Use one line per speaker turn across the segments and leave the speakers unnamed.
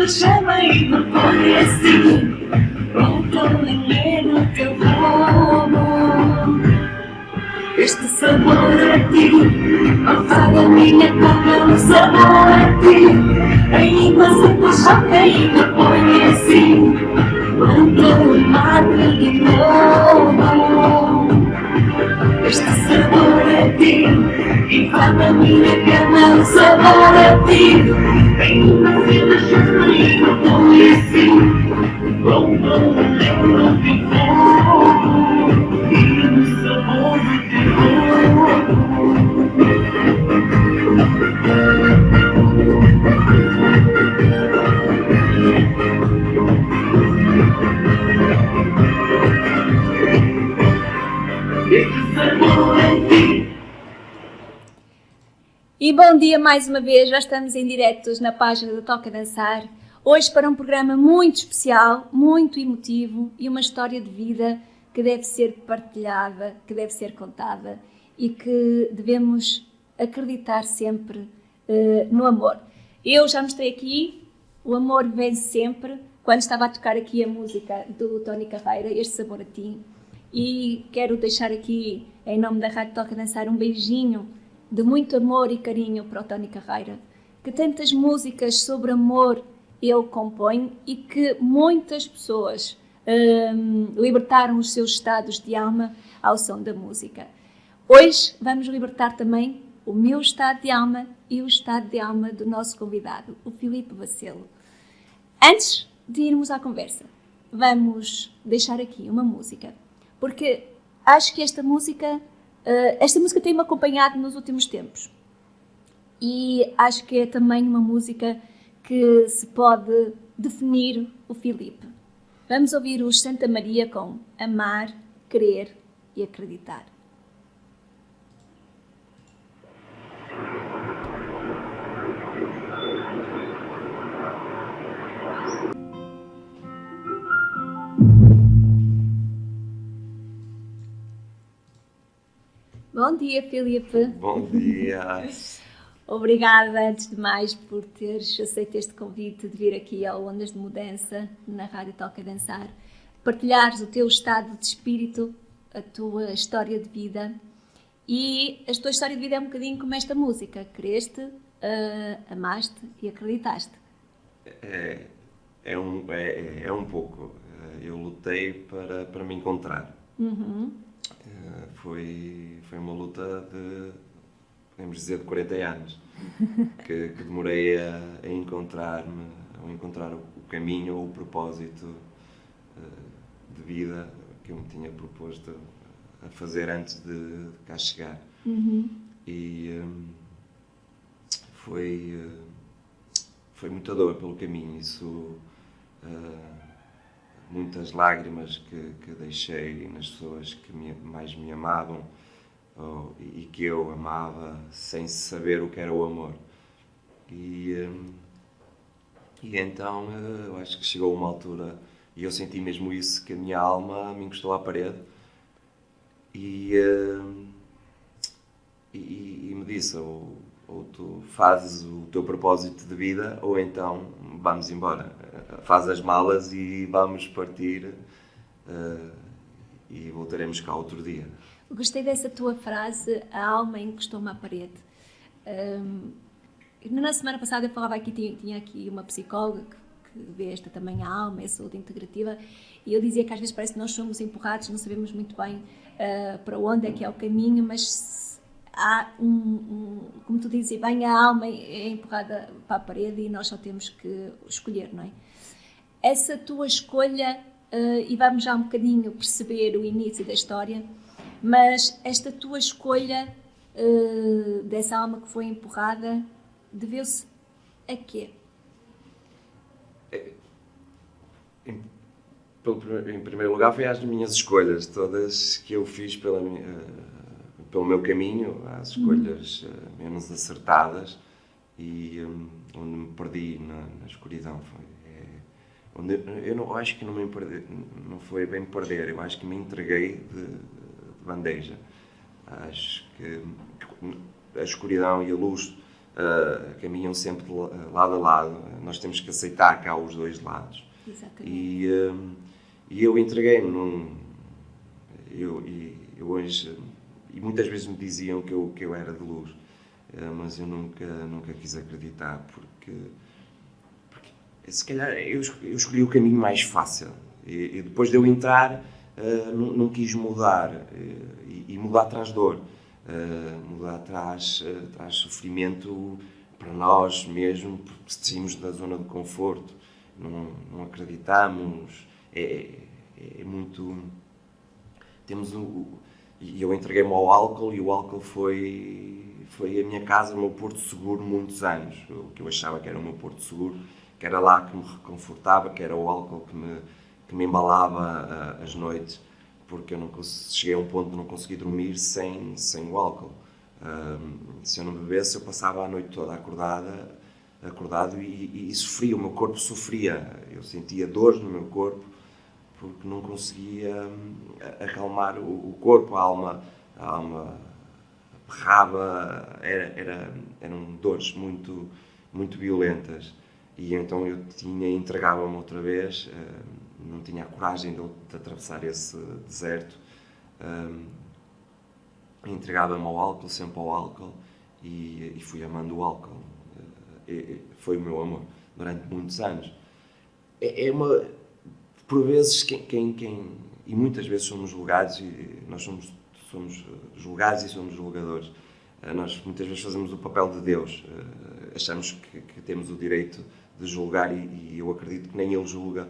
chama e não põe assim. Pronto, nem no teu fogo. Este sabor a ti, afaga minha boca, o sabor a ti. Ainda se te choca, ainda põe assim. Pronto, mate de novo. Este sabor a ti, inflama minha cama, o sabor a ti. Ainda se te choca, ainda põe assim. Pronto, lembro de fogo. E o sabor do
E bom dia mais uma vez, já estamos em diretos na página do Toca Dançar, hoje para um programa muito especial, muito emotivo e uma história de vida que deve ser partilhada, que deve ser contada e que devemos acreditar sempre no amor. Eu já mostrei aqui, o amor vence sempre, quando estava a tocar aqui a música do Tony Carreira, Este Sabor a Ti, e quero deixar aqui, em nome da Rádio Toca Dançar, um beijinho de muito amor e carinho para o Tony Carreira, que tantas músicas sobre amor ele compõe e que muitas pessoas libertaram os seus estados de alma ao som da música. Hoje vamos libertar também o meu estado de alma e o estado de alma do nosso convidado, o Filipe Bacelo. Antes de irmos à conversa, vamos deixar aqui uma música, porque acho que esta música tem-me acompanhado nos últimos tempos e acho que é também uma música que se pode definir o Filipe. Vamos ouvir os Santa Maria com Amar, Querer e Acreditar. Bom dia, Filipe.
Bom dia.
Obrigada, antes de mais, por teres aceito este convite de vir aqui ao Ondas de Mudança, na Rádio Toca Dançar, partilhares o teu estado de espírito, a tua história de vida. E a tua história de vida é um bocadinho como esta música. Creste, amaste e acreditaste.
É um pouco. Eu lutei para me encontrar.
Uhum.
Foi uma luta de, podemos dizer, de 40 anos, que demorei a encontrar-me, a encontrar o caminho ou o propósito de vida que eu me tinha proposto a fazer antes de cá chegar.
Uhum.
E foi muita dor pelo caminho, isso... muitas lágrimas que deixei nas pessoas que mais me amavam e que eu amava sem saber o que era o amor. E então eu acho que chegou uma altura e eu senti mesmo isso, que a minha alma me encostou à parede e me disse, ou tu fazes o teu propósito de vida ou então vamos embora. Faz as malas e vamos partir e voltaremos cá outro dia.
Gostei dessa tua frase, a alma encostou-me à parede. Na semana passada eu falava aqui, tinha aqui uma psicóloga que vê esta também a alma, a saúde integrativa, e eu dizia que às vezes parece que nós somos empurrados, não sabemos muito bem para onde é que é o caminho, mas há como tu dizes bem, a alma é empurrada para a parede e nós só temos que escolher, não é? Essa tua escolha, e vamos já um bocadinho perceber o início da história, mas esta tua escolha dessa alma que foi empurrada deveu-se a quê?
Em primeiro lugar foi às minhas escolhas, todas que eu fiz pelo meu caminho, às escolhas menos acertadas e onde me perdi na escuridão. Eu não acho que não foi bem perder, eu acho que me entreguei de bandeja. Acho que a escuridão e a luz caminham sempre lado a lado. Nós temos que aceitar que há os dois lados.
Exatamente.
E eu entreguei-me eu hoje, e muitas vezes me diziam que eu era de luz, mas eu nunca quis acreditar, porque se calhar eu escolhi o caminho mais fácil, e depois de eu entrar não quis mudar, e mudar traz dor, mudar traz sofrimento para nós mesmo, porque saímos da zona de conforto, não acreditamos, é muito... E eu entreguei-me ao álcool, e o álcool foi a minha casa, o meu porto seguro, muitos anos. O que eu achava que era o meu porto seguro, que era lá que me reconfortava, que era o álcool que me embalava as noites, porque eu cheguei a um ponto de não conseguir dormir sem o álcool. Se eu não bebesse, eu passava a noite toda acordado e sofria, o meu corpo sofria. Eu sentia dores no meu corpo, porque não conseguia acalmar o corpo, a alma berrava, eram dores muito, muito violentas. E então eu entregava-me outra vez, não tinha a coragem de atravessar esse deserto, entregava-me ao álcool, sempre ao álcool, e fui amando o álcool. Foi o meu amor durante muitos anos. Por vezes, e muitas vezes somos julgados, e nós somos julgados e somos julgadores. Nós muitas vezes fazemos o papel de Deus, achamos que temos o direito de julgar, e eu acredito que nem Ele julga,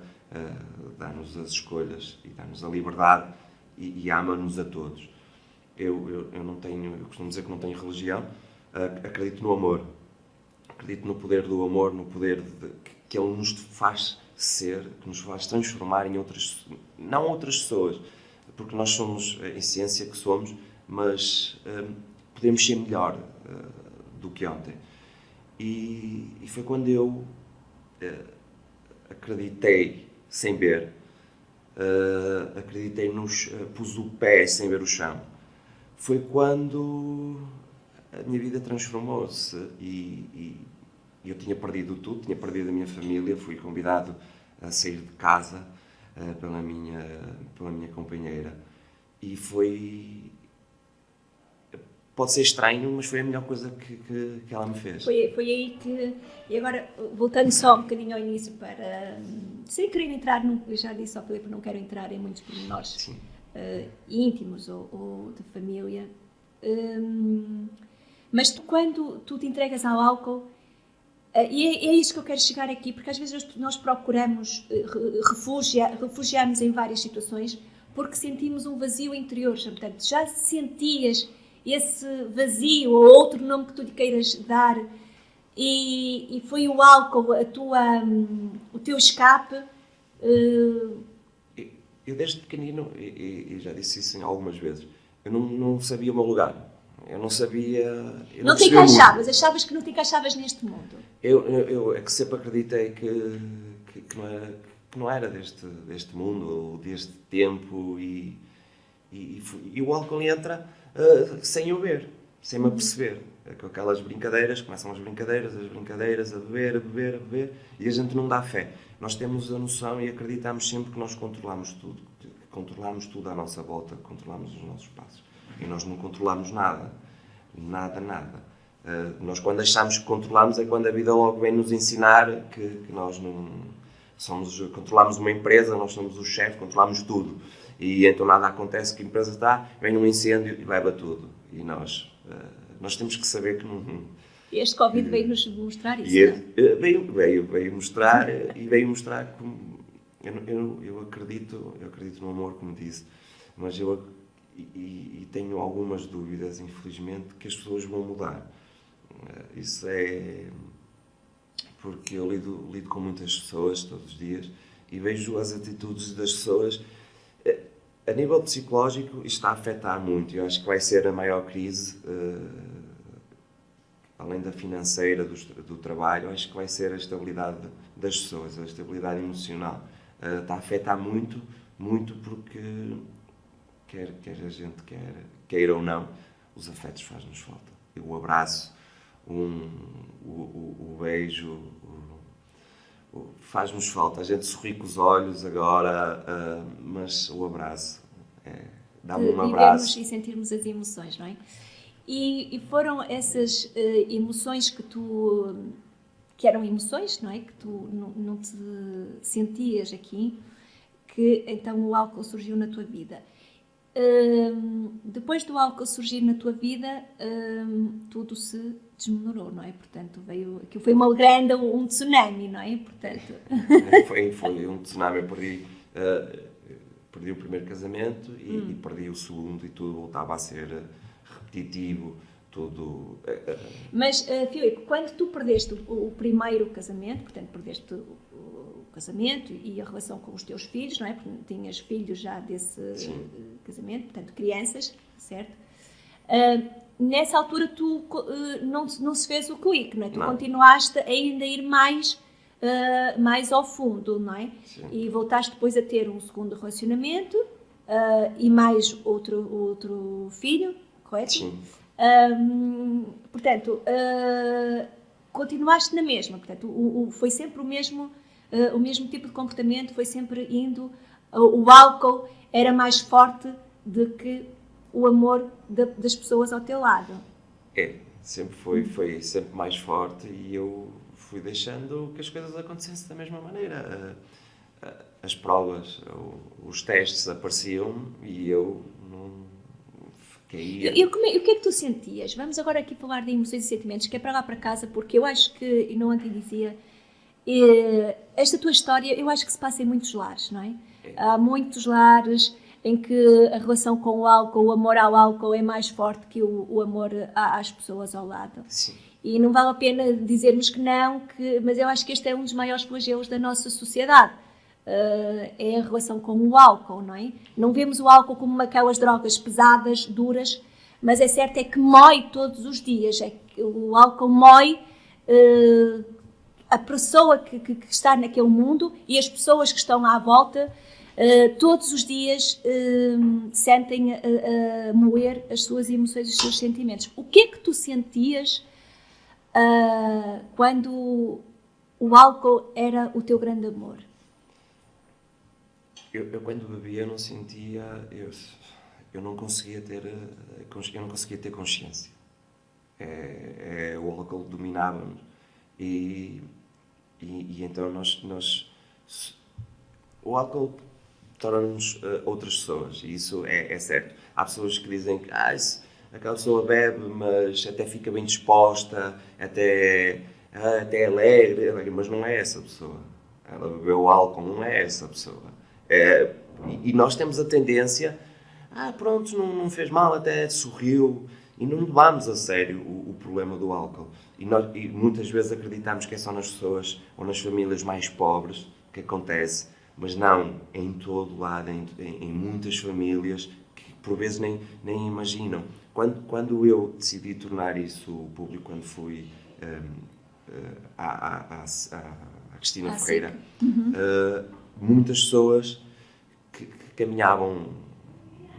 dá-nos as escolhas e dá-nos a liberdade e ama-nos a todos. Eu costumo dizer que não tenho religião, acredito no amor, acredito no poder do amor, no poder que Ele nos faz ser, que nos faz transformar em não outras pessoas, porque nós somos, em ciência que somos, mas podemos ser melhor do que ontem. E foi quando eu acreditei sem ver, pus o pé sem ver o chão. Foi quando a minha vida transformou-se e eu tinha perdido tudo, tinha perdido a minha família, fui convidado a sair de casa pela minha companheira, e pode ser estranho, mas foi a melhor coisa que ela me fez.
Foi aí que... E agora, voltando só um bocadinho ao início, para... sem querer entrar, eu já disse ao Filipe, não quero entrar em muitos pormenores íntimos ou de família, mas quando tu te entregas ao álcool, e é isso que eu quero chegar aqui, porque às vezes nós procuramos refugiarmos em várias situações porque sentimos um vazio interior. Portanto, já sentias esse vazio, ou outro nome que tu lhe queiras dar, e foi o álcool o teu escape?
Eu desde pequenino, e já disse isso algumas vezes, eu não sabia o meu lugar. Eu não sabia...
Não te encaixavas? Achavas que não te encaixavas neste mundo?
Eu é que sempre acreditei que não era deste mundo, ou deste tempo, e o álcool entra sem eu ver, sem me aperceber. Com aquelas brincadeiras, começam as brincadeiras, a beber, e a gente não dá fé. Nós temos a noção e acreditamos sempre que nós controlamos tudo à nossa volta, controlamos os nossos passos. E nós não controlamos nada. Nós, quando achamos que controlamos, é quando a vida logo vem nos ensinar que nós não controlamos uma empresa, nós somos o chefe, controlamos tudo. E então nada acontece, que a empresa está, vem um incêndio e leva tudo. E nós temos que saber que não...
Este Covid veio-nos mostrar isso,
veio mostrar, e veio mostrar como... Eu acredito no amor, como disse, mas e tenho algumas dúvidas, infelizmente, que as pessoas vão mudar. Isso é porque eu lido com muitas pessoas todos os dias e vejo as atitudes das pessoas. A nível psicológico, isto está a afetar muito. Eu acho que vai ser a maior crise, além da financeira, do trabalho. Acho que vai ser a estabilidade das pessoas, a estabilidade emocional. Está a afetar muito porque... Quer a gente queira ou não, os afetos faz-nos falta. O abraço, o beijo, faz-nos falta. A gente sorri com os olhos agora, mas o abraço, dá-me um abraço.
Vivermos e sentirmos as emoções, não é? E foram essas emoções que eram emoções, não é? Que tu não te sentias aqui, que então o álcool surgiu na tua vida. Depois do álcool surgir na tua vida, tudo se desmonorou, não é? Portanto, aquilo foi um tsunami, não é? Portanto...
Foi um tsunami. Eu perdi o primeiro casamento e perdi o segundo, e tudo voltava a ser repetitivo, tudo...
Mas, Filipe, quando tu perdeste o primeiro casamento, portanto, perdeste o casamento e a relação com os teus filhos, não é? Porque tinhas filhos já desse casamento, portanto, crianças, certo? Nessa altura tu não se fez o clique, não é? Tu continuaste ainda a ir mais ao fundo, não é?
Sim.
E voltaste depois a ter um segundo relacionamento e mais outro filho, correto?
Sim.
Portanto, continuaste na mesma, portanto, foi sempre o mesmo tipo de comportamento, foi sempre indo, o álcool era mais forte do que o amor das pessoas ao teu lado.
Sempre foi sempre mais forte, e eu fui deixando que as coisas acontecessem da mesma maneira. As provas, os testes apareciam e eu não caía.
E o que é que tu sentias? Vamos agora aqui falar de emoções e sentimentos, que é para lá para casa, porque eu acho que, e não ontem dizia, esta tua história, eu acho que se passa em muitos lares, não é? Há muitos lares em que a relação com o álcool, o amor ao álcool é mais forte que o amor às pessoas ao lado.
Sim.
E não vale a pena dizermos que não, mas eu acho que este é um dos maiores flagelos da nossa sociedade. É a relação com o álcool, não é? Não vemos o álcool como aquelas drogas pesadas, duras, mas é certo que mói todos os dias. É que o álcool mói a pessoa que está naquele mundo e as pessoas que estão à volta. Todos os dias sentem a moer as suas emoções e os seus sentimentos. O que é que tu sentias quando o álcool era o teu grande amor?
Eu quando bebia não sentia, eu não conseguia ter consciência. O álcool dominava-nos e então o álcool torna-nos outras pessoas, e isso é certo. Há pessoas que dizem que aquela pessoa bebe, mas até fica bem disposta, até alegre, mas não é essa pessoa. Ela bebeu álcool, não é essa pessoa. E nós temos a tendência, pronto, não fez mal, até sorriu, e não levamos a sério o problema do álcool. E muitas vezes acreditamos que é só nas pessoas ou nas famílias mais pobres que acontece, mas não, é em todo lado, em muitas famílias que por vezes nem imaginam. Quando eu decidi tornar isso público, quando fui à Cristina Ferreira, muitas pessoas que caminhavam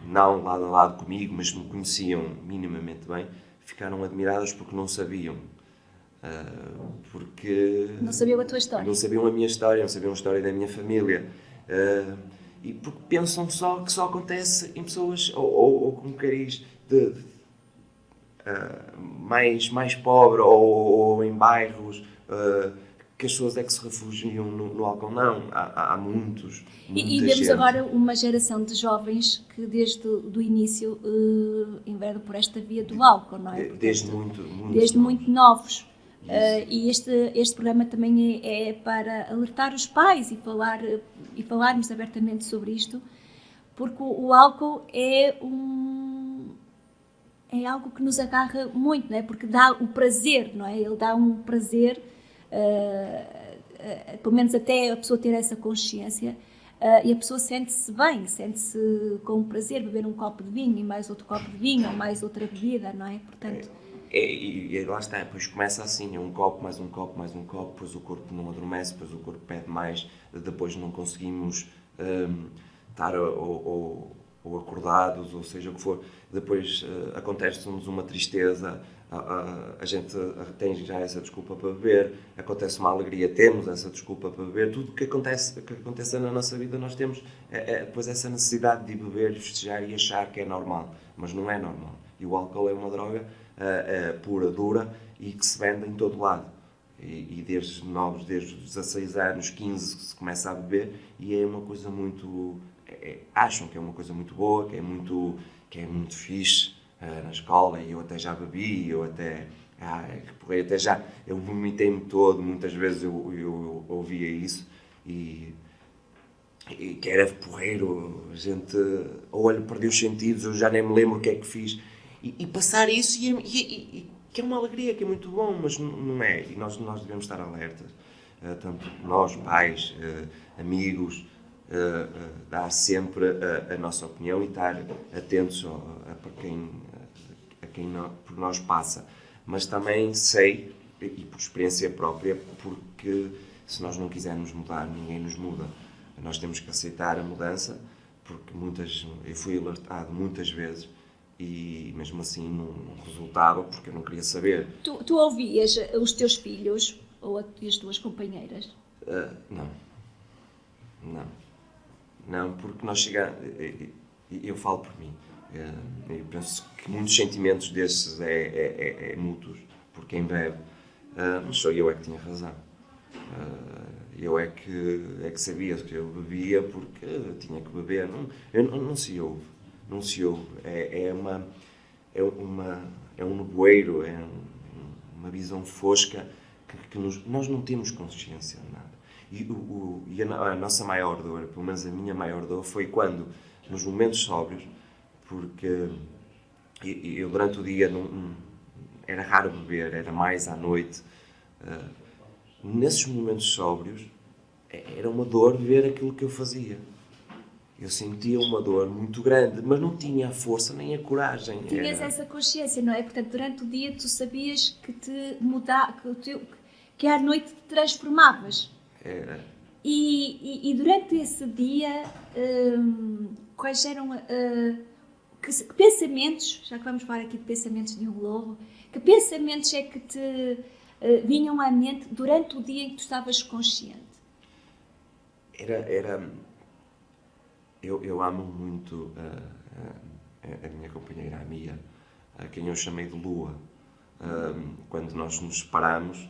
não lado a lado comigo, mas me conheciam minimamente bem, ficaram admiradas porque não sabiam. Porque
não sabiam a tua história.
Não sabiam a minha história, não sabiam a história da minha família. E porque pensam que só acontece em pessoas, ou como queres, mais pobre, ou em bairros, que as pessoas é que se refugiam no álcool. Não, há muitos.
E vemos gente. Agora uma geração de jovens que desde o início enveredam por esta via do álcool, não é? Portanto, desde muito novos. E este programa também é para alertar os pais e falarmos abertamente sobre isto, porque o álcool é algo que nos agarra muito, não é? Porque dá o prazer, não é? Ele dá um prazer, pelo menos até a pessoa ter essa consciência, e a pessoa sente-se bem, sente-se com prazer, beber um copo de vinho e mais outro copo de vinho ou mais outra bebida, não é? Portanto...
E lá está, depois começa assim, um copo, mais um copo, mais um copo, depois o corpo não adormece, depois o corpo pede mais, depois não conseguimos estar ou acordados, ou seja o que for, depois acontece-nos uma tristeza, a gente tem já essa desculpa para beber, acontece uma alegria, temos essa desculpa para beber, tudo que acontece na nossa vida nós temos depois essa necessidade de beber, de festejar e achar que é normal, mas não é normal. E o álcool é uma droga pura, dura e que se vende em todo lado. E desde novos, desde os 16 anos, 15, que se começa a beber, e é uma coisa muito... acham que é uma coisa muito boa, que é muito fixe na escola, e eu até já bebi, eu vomitei-me todo, muitas vezes eu ouvia isso, e que era porreiro, a gente, olha, perdi os sentidos, eu já nem me lembro o que é que fiz, e passar isso, que é uma alegria, que é muito bom, mas não é, e nós devemos estar alertas, tanto nós, pais, amigos, dar sempre a nossa opinião e estar atentos a quem por nós passa, mas também sei, e por experiência própria, porque se nós não quisermos mudar, ninguém nos muda. Nós temos que aceitar a mudança, porque eu fui alertado muitas vezes e mesmo assim não resultava, porque eu não queria saber.
Tu ouvias os teus filhos ou as tuas companheiras?
Não, porque nós chegamos... Eu falo por mim. Eu penso que muitos sentimentos desses é mútuos, porque quem bebe, mas só eu é que tinha razão. Eu é que sabia que eu bebia porque tinha que beber. Não se ouve. É um nevoeiro, é uma visão fosca que nós não temos consciência de nada. E a nossa maior dor, pelo menos a minha maior dor, foi quando, nos momentos sóbrios, porque eu durante o dia era raro beber, era mais à noite. Nesses momentos sóbrios, era uma dor ver aquilo que eu fazia. Eu sentia uma dor muito grande, mas não tinha a força nem a coragem.
Tinhas essa consciência, não é? Portanto, durante o dia tu sabias que te mudava, que à noite te transformavas.
Era.
E durante esse dia, quais eram que pensamentos, já que vamos falar aqui de pensamentos de um lobo, que pensamentos é que te vinham à mente durante o dia em que tu estavas consciente?
Eu amo muito a minha companheira, a Mia, a quem eu chamei de Lua. Quando nós nos separamos,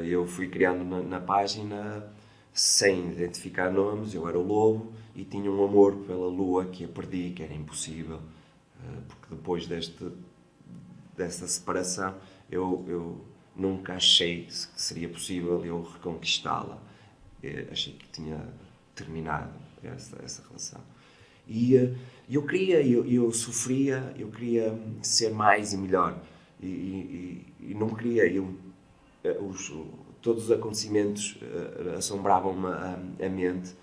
eu fui criando na página, sem identificar nomes, eu era o lobo e tinha um amor pela Lua que a perdi, que era impossível, porque depois dessa separação eu nunca achei que seria possível eu reconquistá-la. Achei que tinha terminado essa relação. E eu sofria, eu queria ser mais e melhor. E não queria. Todos os acontecimentos assombravam-me a mente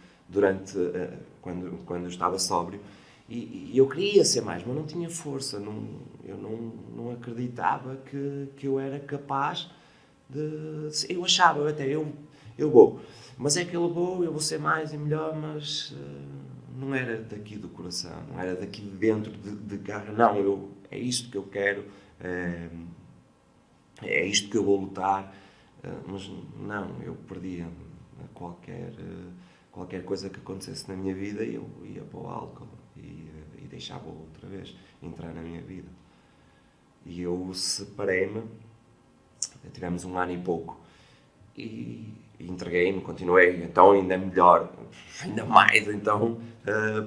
quando eu estava sóbrio. E eu queria ser mais, mas não tinha força. Eu não acreditava que eu era capaz de... Eu achava até, eu vou. Mas é que eu vou ser mais e melhor, mas não era daqui do coração, não era daqui de dentro, de garra. Não, é isto que eu quero, é isto que eu vou lutar. Mas não, eu perdia qualquer coisa que acontecesse na minha vida, eu ia para o álcool e deixava outra vez entrar na minha vida. E eu separei-me, tivemos 1 ano e pouco, e entreguei-me, continuei, então ainda melhor, ainda mais, então,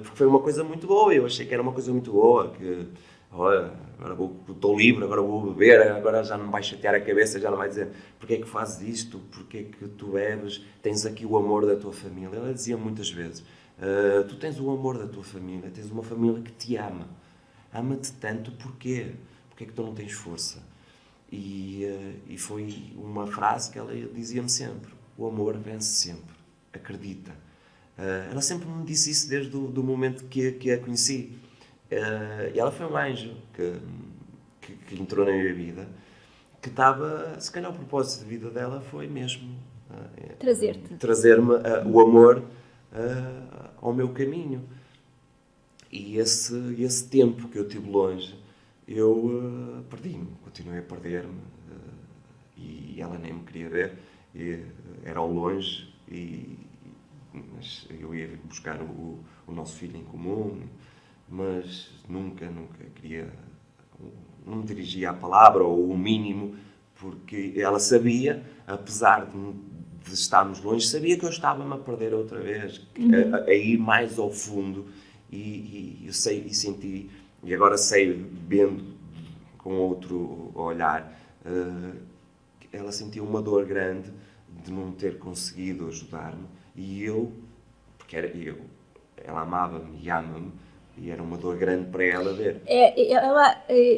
porque foi uma coisa muito boa, eu achei que era uma coisa muito boa, que olha, agora estou livre, agora vou beber, agora já não vai chatear a cabeça, já não vai dizer porque é que fazes isto, porque é que tu bebes, tens aqui o amor da tua família. Ela dizia muitas vezes, tu tens o amor da tua família, tens uma família que te ama-te tanto, porquê? Porque é que tu não tens força? E foi uma frase que ela dizia-me sempre, o amor vence sempre, acredita. Ela sempre me disse isso desde o momento que a conheci. E ela foi um anjo que entrou na minha vida, que estava, se calhar o propósito de vida dela foi mesmo
Trazer-me
o amor ao meu caminho. E esse tempo que eu tive longe, eu perdi-me, continuei a perder-me, e ela nem me queria ver, era ao longe, mas eu ia buscar o nosso filho em comum, mas nunca queria, não me dirigia a palavra ou o mínimo, porque ela sabia, apesar de estarmos longe, sabia que eu estava-me a perder outra vez, a ir mais ao fundo, e eu sei e senti, e agora sei, vendo com outro olhar, ela sentiu uma dor grande de não ter conseguido ajudar-me, e porque ela amava-me e ama-me, e era uma dor grande para ela ver.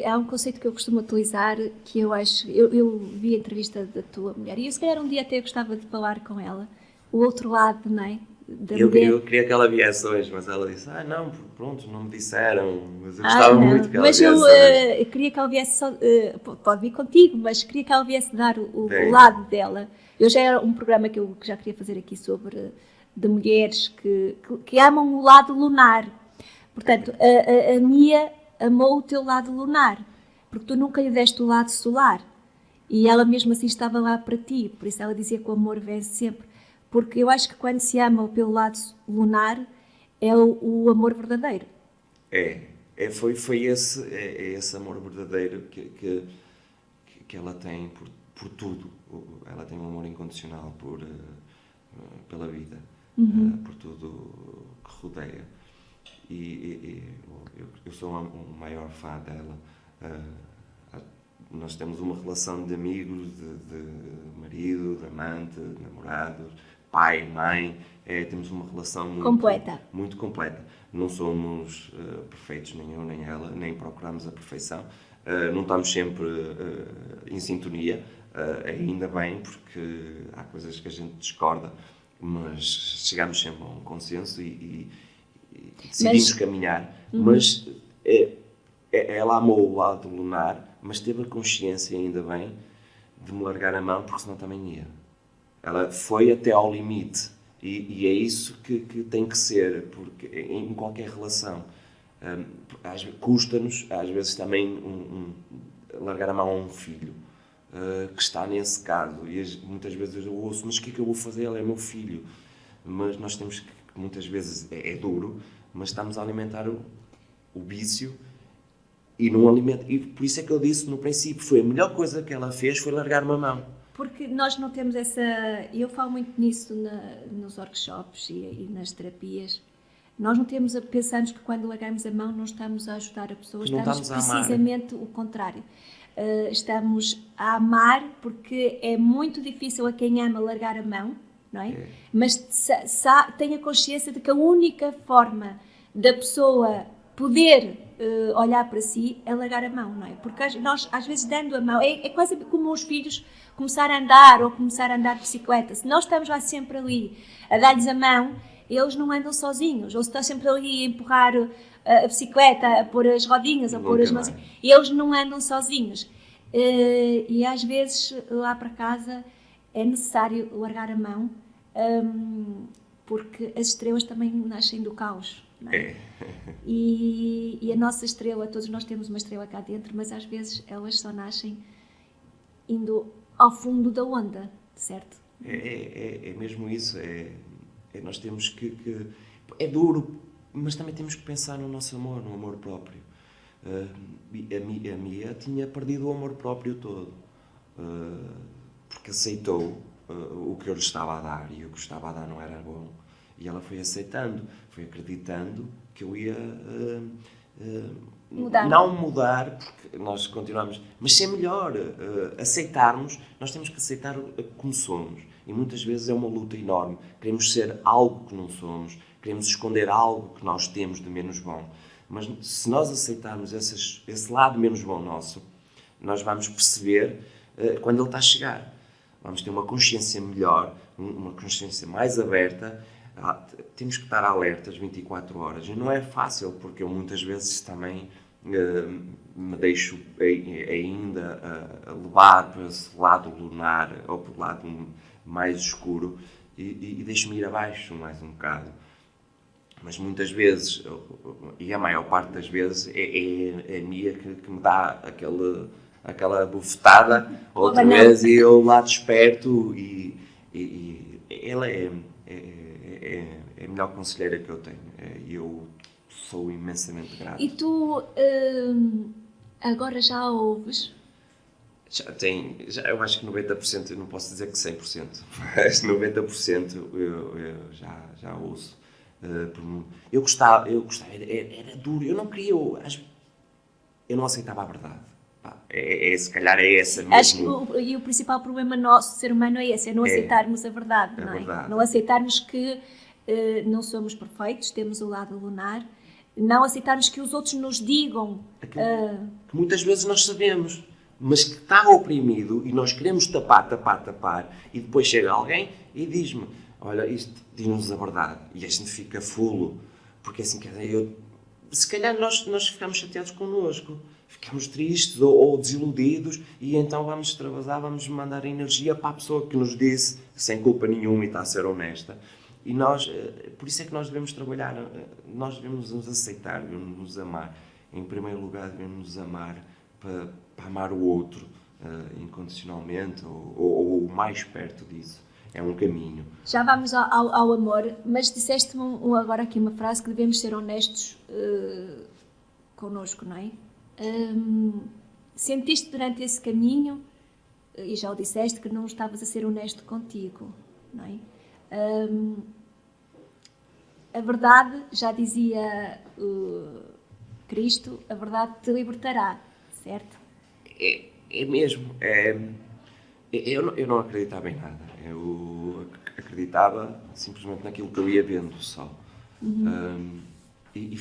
Há um conceito que eu costumo utilizar, que eu acho, eu vi a entrevista da tua mulher, e eu se calhar um dia até gostava de falar com ela, o outro lado, não é?
Eu queria que ela viesse hoje, mas ela disse, não, pronto, não me disseram, mas eu gostava muito que ela viesse
hoje. Eu queria que ela viesse, só, pode vir contigo, mas queria que ela viesse dar o lado dela. Eu já era um programa que eu já queria fazer aqui sobre, de mulheres que amam o lado lunar. Portanto, a Mia amou o teu lado lunar, porque tu nunca lhe deste o lado solar, e ela mesmo assim estava lá para ti, por isso ela dizia que o amor vence sempre. Porque eu acho que quando se ama pelo lado lunar é o amor verdadeiro.
Foi esse amor verdadeiro que ela tem por tudo. Ela tem um amor incondicional pela vida, por tudo que rodeia. E eu sou o maior fã dela. Nós temos uma relação de amigos, de marido, de amante, de namorados, pai, mãe, temos uma relação muito completa. Não somos perfeitos, nem eu nem ela, nem procuramos a perfeição. Não estamos sempre em sintonia, ainda bem, porque há coisas que a gente discorda, mas chegamos sempre a um consenso e decidimos caminhar. Mas ela amou o lado lunar, mas teve a consciência, ainda bem, de me largar a mão, porque senão também ia. Ela foi até ao limite, e é isso que tem que ser, porque em qualquer relação, custa-nos, às vezes também, largar a mão a um filho, que está nesse caso, e muitas vezes eu ouço, mas o que é que eu vou fazer? Ele é meu filho. Mas nós temos que, muitas vezes é duro, mas estamos a alimentar o vício, e não alimenta. E por isso é que eu disse no princípio, foi a melhor coisa que ela fez, foi largar-me a mão.
Porque nós não temos essa... Eu falo muito nisso nos workshops e nas terapias. Nós não temos pensamos que quando largamos a mão não estamos a ajudar a pessoa, estamos precisamente o contrário. Estamos a amar, porque é muito difícil a quem ama largar a mão, não é? Mas tenha consciência de que a única forma da pessoa poder olhar para si é largar a mão, não é? Porque nós, às vezes, dando a mão, é quase como os filhos começar a andar ou começar a andar de bicicleta. Se nós estamos lá sempre ali a dar-lhes a mão, eles não andam sozinhos. Ou se está sempre ali a empurrar a bicicleta, a pôr as rodinhas, a pôr as mãos, eles não andam sozinhos. E às vezes, lá para casa, é necessário largar a mão, porque as estrelas também nascem do caos. Não é? E a nossa estrela, todos nós temos uma estrela cá dentro, mas às vezes elas só nascem indo ao fundo da onda, certo?
É mesmo isso. Nós temos que... É duro, mas também temos que pensar no nosso amor, no amor próprio. A Mia tinha perdido o amor próprio todo, porque aceitou o que eu lhe estava a dar, e o que eu estava a dar não era bom. E ela foi aceitando, foi acreditando que eu ia não mudar, porque nós continuamos, mas ser melhor, aceitarmos. Nós temos que aceitar como somos, e muitas vezes é uma luta enorme. Queremos ser algo que não somos, queremos esconder algo que nós temos de menos bom. Mas se nós aceitarmos esse lado menos bom nosso, nós vamos perceber quando ele está a chegar. Vamos ter uma consciência melhor, uma consciência mais aberta. Temos que estar alertas 24 horas. E não é fácil, porque eu muitas vezes também me deixo ainda levar para esse lado lunar, ou para o lado mais escuro, e deixo-me ir abaixo mais um bocado. Mas muitas vezes, e a maior parte das vezes, é a Mia que me dá aquela bufetada outra vez e eu lá desperto e ela é a melhor conselheira que eu tenho. E eu sou imensamente grato.
E tu agora já a ouves?
Eu acho que 90%, eu não posso dizer que 100%, mas 90% eu já ouço. Eu gostava, era duro, eu não queria, eu não aceitava a verdade. Se calhar é essa mesmo.
Acho que o principal problema nosso, ser humano, é esse, é não aceitarmos a verdade, não é?
Verdade.
Não aceitarmos que não somos perfeitos, temos o lado lunar, não aceitarmos que os outros nos digam...
Que muitas vezes nós sabemos, mas que está oprimido e nós queremos tapar, e depois chega alguém e diz-me, olha, isto diz-nos a verdade, e a gente fica fulo, porque assim, quer dizer, se calhar nós ficamos chateados connosco, ficamos tristes ou desiludidos, e então vamos extravasar, vamos mandar energia para a pessoa que nos disse, sem culpa nenhuma e está a ser honesta. E nós, por isso é que nós devemos trabalhar, nós devemos nos aceitar, devemos nos amar. Em primeiro lugar, devemos nos amar para amar o outro incondicionalmente ou mais perto disso. É um caminho.
Já vamos ao amor, mas disseste-me agora aqui uma frase que devemos ser honestos connosco, não é? Sentiste durante esse caminho, e já o disseste, que não estavas a ser honesto contigo, não é? A verdade, já dizia Cristo, a verdade te libertará, certo?
É mesmo. Eu não acreditava em nada. Eu acreditava simplesmente naquilo que eu ia vendo só. E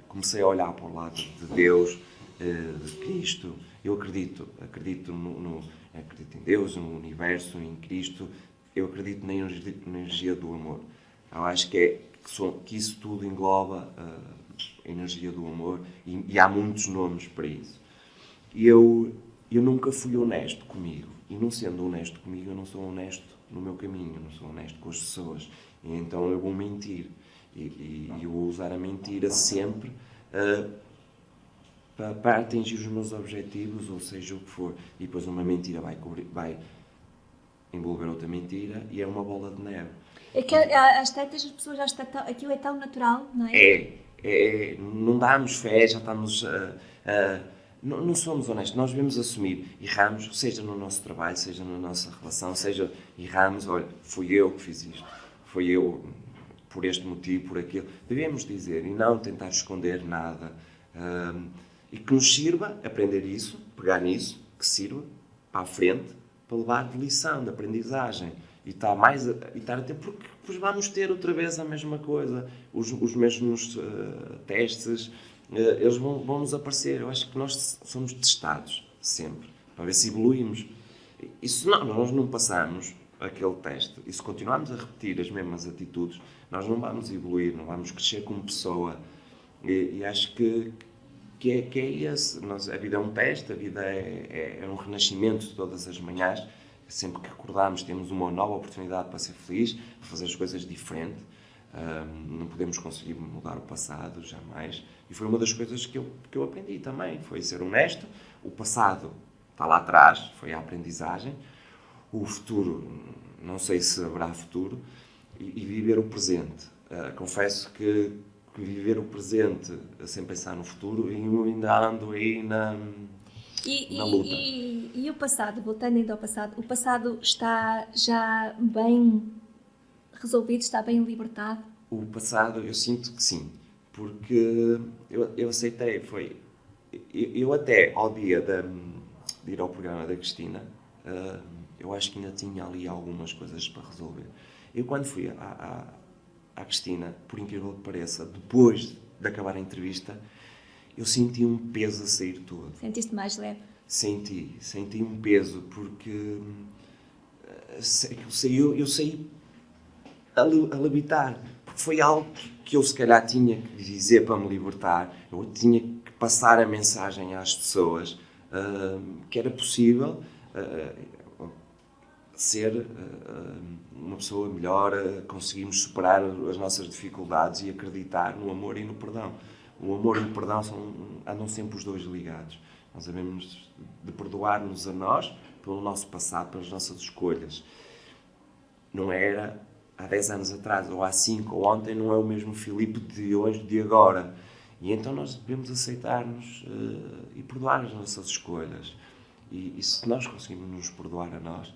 comecei a olhar para o lado de Deus, de Cristo. Eu acredito em Deus, no universo, em Cristo. Eu acredito na energia do amor. Eu acho que isso tudo engloba a energia do amor e há muitos nomes para isso. E eu nunca fui honesto comigo. E não sendo honesto comigo, eu não sou honesto no meu caminho, eu não sou honesto com as pessoas. E então eu vou mentir. E eu vou usar a mentira sempre para atingir os meus objetivos, ou seja o que for. E depois uma mentira vai envolver outra mentira e é uma bola de neve.
É que às tantas as pessoas já estão... Aquilo é tão natural, não é?
Não damos fé, já estamos... não somos honestos, nós devemos assumir. Erramos, seja no nosso trabalho, seja na nossa relação, erramos, olha, fui eu que fiz isto, fui eu por este motivo, por aquilo. Devemos dizer e não tentar esconder nada. E que nos sirva aprender isso, pegar nisso, que sirva para a frente, para levar de lição, de aprendizagem. E estar até porque depois vamos ter outra vez a mesma coisa, os mesmos testes, eles vão nos aparecer. Eu acho que nós somos testados sempre, para ver se evoluímos. E se nós não passamos aquele teste, e se continuarmos a repetir as mesmas atitudes, nós não vamos evoluir, não vamos crescer como pessoa. E acho que é esse. A vida é um teste, a vida é um renascimento todas as manhãs. Sempre que acordamos temos uma nova oportunidade para ser feliz, para fazer as coisas diferente. Não podemos conseguir mudar o passado, jamais. E foi uma das coisas que eu aprendi também, foi ser honesto. O passado está lá atrás, foi a aprendizagem. O futuro, não sei se haverá futuro. E viver o presente. Confesso que viver o presente sem pensar no futuro, e eu ainda ando aí na luta.
E o passado, voltando ainda ao passado, o passado está já bem resolvido, está bem libertado?
O passado, eu sinto que sim, porque eu aceitei, eu até ao dia de ir ao programa da Cristina, eu acho que ainda tinha ali algumas coisas para resolver. Eu quando fui à Cristina, por incrível que pareça, depois de acabar a entrevista, eu senti um peso a sair todo.
Sentiste mais leve?
Senti um peso, porque eu saí a levitar. Porque foi algo que eu se calhar tinha que dizer para me libertar. Eu tinha que passar a mensagem às pessoas que era possível ser uma pessoa melhor, conseguimos superar as nossas dificuldades e acreditar no amor e no perdão. O amor e o perdão andam sempre os dois ligados. Nós sabemos de perdoar-nos a nós pelo nosso passado, pelas nossas escolhas. Não era há 10 anos atrás, ou há 5, ou ontem, não é o mesmo Filipe de hoje, de agora. E então nós devemos aceitar-nos e perdoar as nossas escolhas. E se nós conseguimos nos perdoar a nós,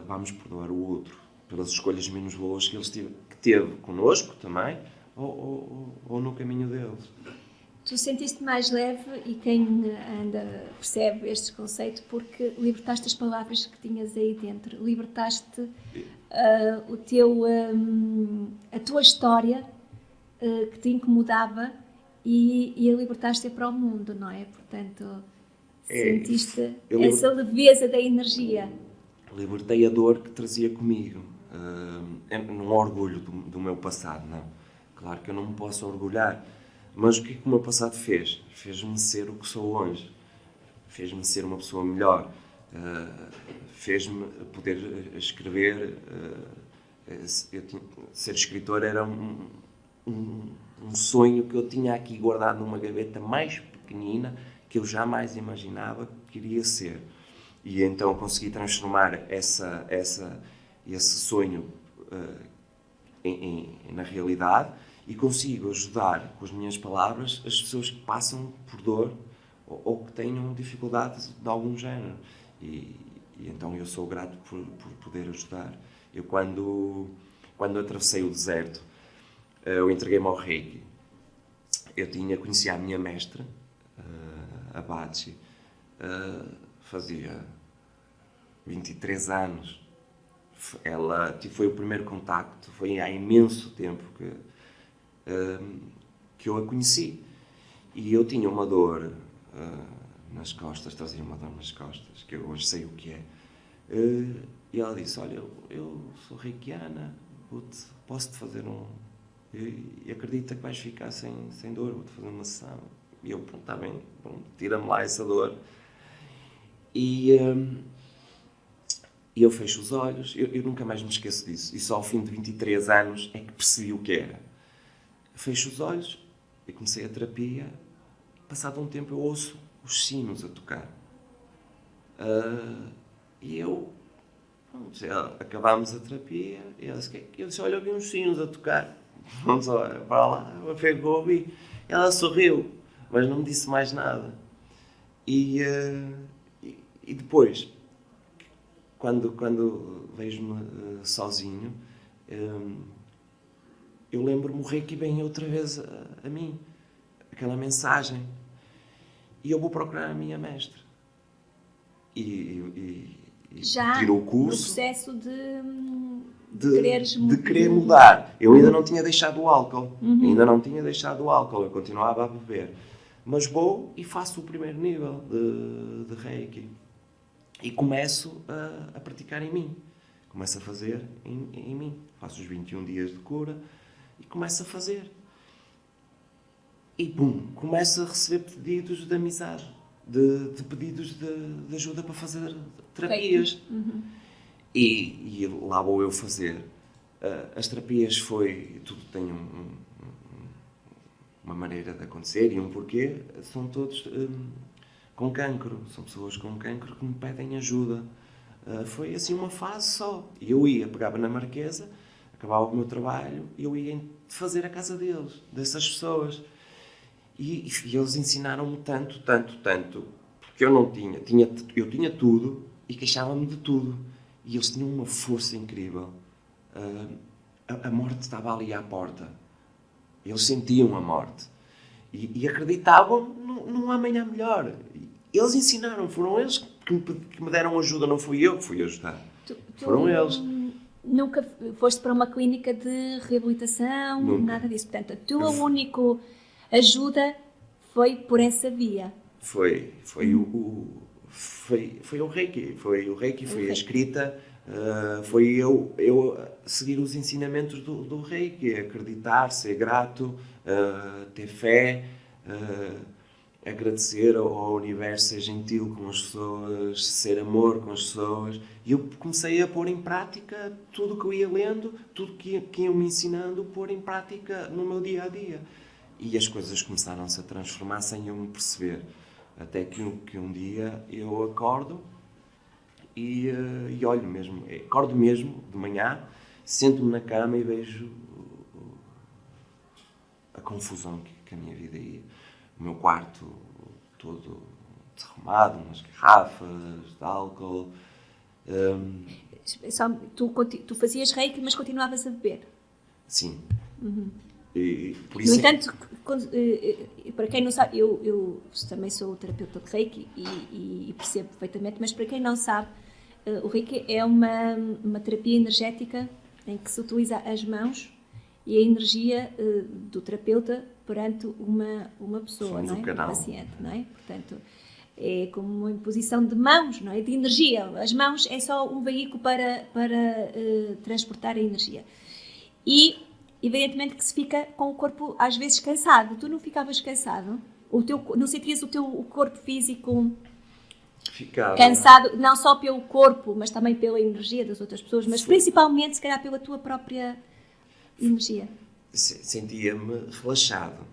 vamos perdoar o outro pelas escolhas menos boas que ele teve connosco também, ou no caminho deles.
Tu sentiste mais leve, e quem anda percebe este conceito, porque libertaste as palavras que tinhas aí dentro, libertaste a tua história que te incomodava e a libertaste para o mundo, não é? Portanto, sentiste essa leveza da energia.
Libertei a dor que trazia comigo. Não orgulho do meu passado, não. Claro que eu não me posso orgulhar. Mas o que o meu passado fez? Fez-me ser o que sou hoje. Fez-me ser uma pessoa melhor. Fez-me poder escrever. Ser escritor era um sonho que eu tinha aqui guardado numa gaveta mais pequenina que eu jamais imaginava que iria ser. E então consegui transformar esse sonho na realidade. E consigo ajudar, com as minhas palavras, as pessoas que passam por dor ou que tenham dificuldades de algum género. E então eu sou grato por poder ajudar. Eu, quando atravessei o deserto, eu entreguei-me ao Reiki. Eu conhecia a minha mestra, a Bachi, fazia 23 anos. Ela foi o primeiro contacto, foi há imenso tempo que eu a conheci. E eu tinha uma dor nas costas, trazia uma dor nas costas, que eu hoje sei o que é. E ela disse, olha, eu sou reikiana, posso-te fazer e acredita que vais ficar sem dor, vou-te fazer uma sessão. E eu, pronto, está bem, tira-me lá essa dor. E eu fecho os olhos, eu nunca mais me esqueço disso. E só ao fim de 23 anos é que percebi o que era. Fecho os olhos e comecei a terapia. Passado um tempo eu ouço os sinos a tocar. E acabámos a terapia e ela disse, olha, eu vi uns sinos a tocar. Vamos para lá, ela pegou, ouvi. Ela sorriu, mas não me disse mais nada. E depois, quando vejo-me sozinho, eu lembro-me, o Reiki vem outra vez a mim, aquela mensagem, e eu vou procurar a minha mestra. E
já
tiro o curso.
No processo de
querer mudar. Eu ainda não tinha deixado o álcool, eu continuava a beber. Mas vou e faço o primeiro nível de Reiki. E começo a praticar em mim. Começo a fazer em mim. Faço os 21 dias de cura e começo a fazer. E começo a receber pedidos de amizade, de pedidos de ajuda para fazer terapias. E lá vou eu fazer. As terapias tudo tem uma maneira de acontecer e um porquê. São todos com cancro, são pessoas com cancro que me pedem ajuda. Foi assim uma fase só. E eu pegava na Marquesa, acabava o meu trabalho e eu ia fazer a casa dessas pessoas. E eles ensinaram-me tanto, porque eu não tinha. Eu tinha tudo e queixava-me de tudo. E eles tinham uma força incrível. A morte estava ali à porta. Eles sentiam a morte. E acreditavam num amanhã melhor. Eles ensinaram, foram eles que me deram ajuda, não fui eu que fui ajudar. Foram eles.
Nunca foste para uma clínica de reabilitação,
Nunca.
Nada disso. Portanto, a tua única ajuda foi por essa via.
Foi o Reiki. Foi o Reiki, foi a escrita, foi eu seguir os ensinamentos do Reiki, acreditar, ser grato, ter fé, agradecer ao universo, ser gentil com as pessoas, ser amor com as pessoas. E eu comecei a pôr em prática tudo o que eu ia lendo, tudo que iam me ensinando, pôr em prática no meu dia-a-dia. E as coisas começaram-se a transformar sem eu me perceber. Até que um dia eu acordo e olho mesmo, acordo mesmo de manhã, sento-me na cama e vejo a confusão que a minha vida ia. O meu quarto todo desarrumado, umas garrafas de álcool.
Tu fazias reiki, mas continuavas a beber.
Sim.
Uhum.
Por isso
No entanto, para quem não sabe, eu também sou terapeuta de reiki e percebo perfeitamente, mas para quem não sabe, o reiki é uma terapia energética em que se utiliza as mãos e a energia do terapeuta perante uma pessoa, não é? Um paciente, não é? Portanto, é como uma imposição de mãos, não é? De energia. As mãos é só um veículo para transportar a energia. E, evidentemente, que se fica com o corpo, às vezes, cansado. Tu não ficavas cansado? Não sentias o teu corpo físico cansado, não só pelo corpo, mas também pela energia das outras pessoas, mas principalmente, se calhar, pela tua própria energia?
Sentia-me relaxado.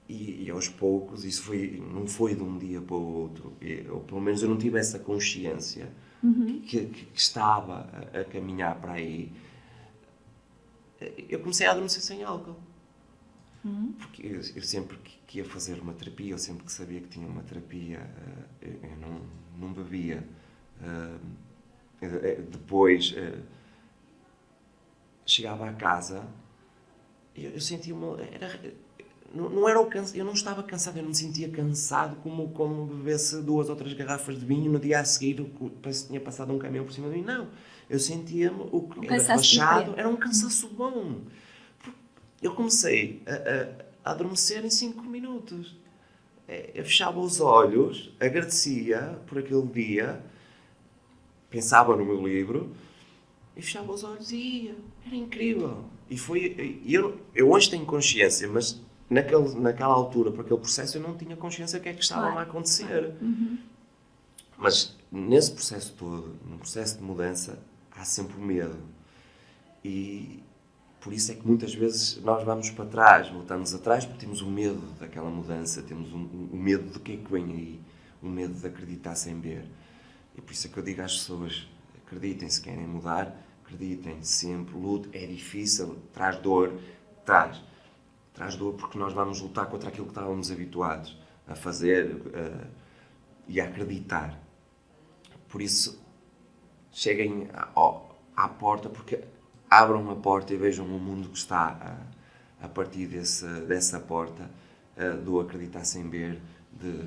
E aos poucos, isso não foi de um dia para o outro. Ou pelo menos eu não tive essa consciência que estava a caminhar para aí. Eu comecei a adormecer sem álcool. Porque eu sempre que ia fazer uma terapia, eu sempre que sabia que tinha uma terapia, eu não bebia. Depois chegava à casa e eu sentia não era eu não estava cansado, eu não me sentia cansado como bebesse 2 ou 3 garrafas de vinho no dia a seguir, parece que tinha passado um caminhão por cima de mim. Não, eu sentia-me era relaxado, era um cansaço bom. Eu comecei a adormecer em 5 minutos. Eu fechava os olhos, agradecia por aquele dia, pensava no meu livro e fechava os olhos e ia. Era incrível. Eu hoje tenho consciência, mas naquela altura, para aquele processo, eu não tinha consciência do que é que estava a acontecer. Mas nesse processo todo, no processo de mudança, há sempre o medo. E por isso é que muitas vezes nós vamos para trás, voltamos atrás, porque temos o medo daquela mudança, temos o medo do que é que vem aí, o medo de acreditar sem ver. E por isso é que eu digo às pessoas, acreditem se querem mudar, acreditem sempre, luto, é difícil, traz dor, traz dor porque nós vamos lutar contra aquilo que estávamos habituados a fazer e a acreditar. Por isso, cheguem à porta, porque abram a porta e vejam o mundo que está a partir dessa porta do acreditar sem ver, de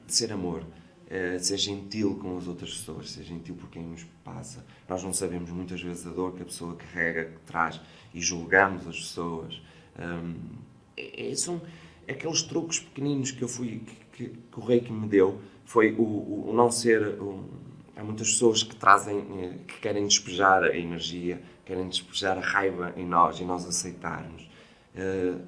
ser amor, de ser gentil com as outras pessoas, ser gentil por quem nos passa. Nós não sabemos muitas vezes a dor que a pessoa carrega, que traz, e julgamos as pessoas. São aqueles truques pequeninos que o Reiki me deu, foi o não ser... Há muitas pessoas que querem despejar a energia, querem despejar a raiva em nós e nós aceitarmos.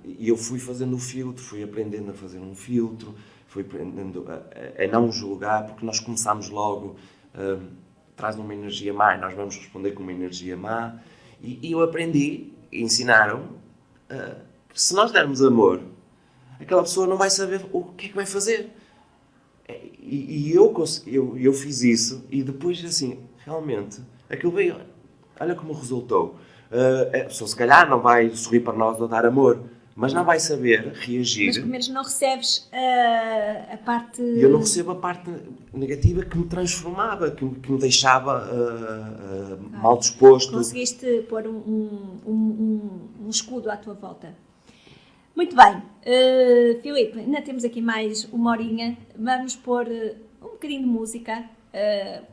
E eu fui fazendo o filtro, fui aprendendo a fazer um filtro, fui aprendendo a não julgar, porque nós começamos logo, traz uma energia má e nós vamos responder com uma energia má. E eu aprendi, ensinaram, que se nós dermos amor, aquela pessoa não vai saber o que é que vai fazer. E eu fiz isso e depois, assim, realmente, aquilo veio, olha como resultou. A pessoa, se calhar, não vai sorrir para nós ou dar amor, mas não vai saber reagir.
Mas, pelo menos, não recebes a parte...
Eu não recebo a parte negativa que me transformava, que me deixava mal disposto.
Conseguiste pôr um escudo à tua volta. Muito bem, Filipe, ainda temos aqui mais uma horinha, vamos pôr um bocadinho de música,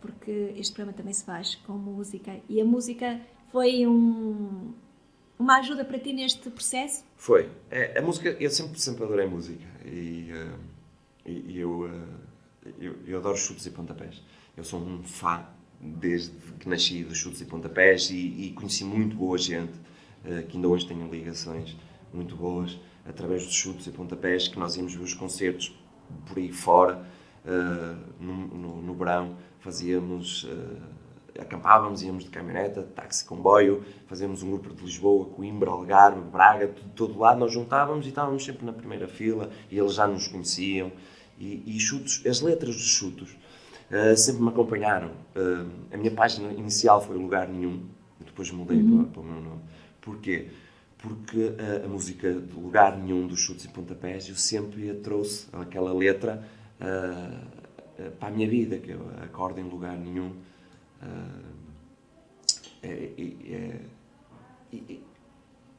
porque este programa também se faz com música, e a música foi uma ajuda para ti neste processo?
Foi. A música, eu sempre adorei música, e eu adoro chutes e pontapés. Eu sou um fã desde que nasci dos chutes e pontapés, e conheci muito boa gente, que ainda hoje tenho ligações muito boas, através dos chutes e pontapés, que nós íamos ver os concertos por aí fora, no verão, fazíamos, acampávamos, íamos de caminhoneta, táxi, comboio, fazíamos um grupo de Lisboa, Coimbra, Algarve, Braga, todo lado, nós juntávamos e estávamos sempre na primeira fila, e eles já nos conheciam, e chutos, as letras dos chutos sempre me acompanharam. A minha página inicial foi Lugar Nenhum, depois mudei para o meu nome. Porquê? Porque a música do Lugar Nenhum, dos chutes e pontapés, eu sempre a trouxe aquela letra para a minha vida, que eu acordo em lugar nenhum.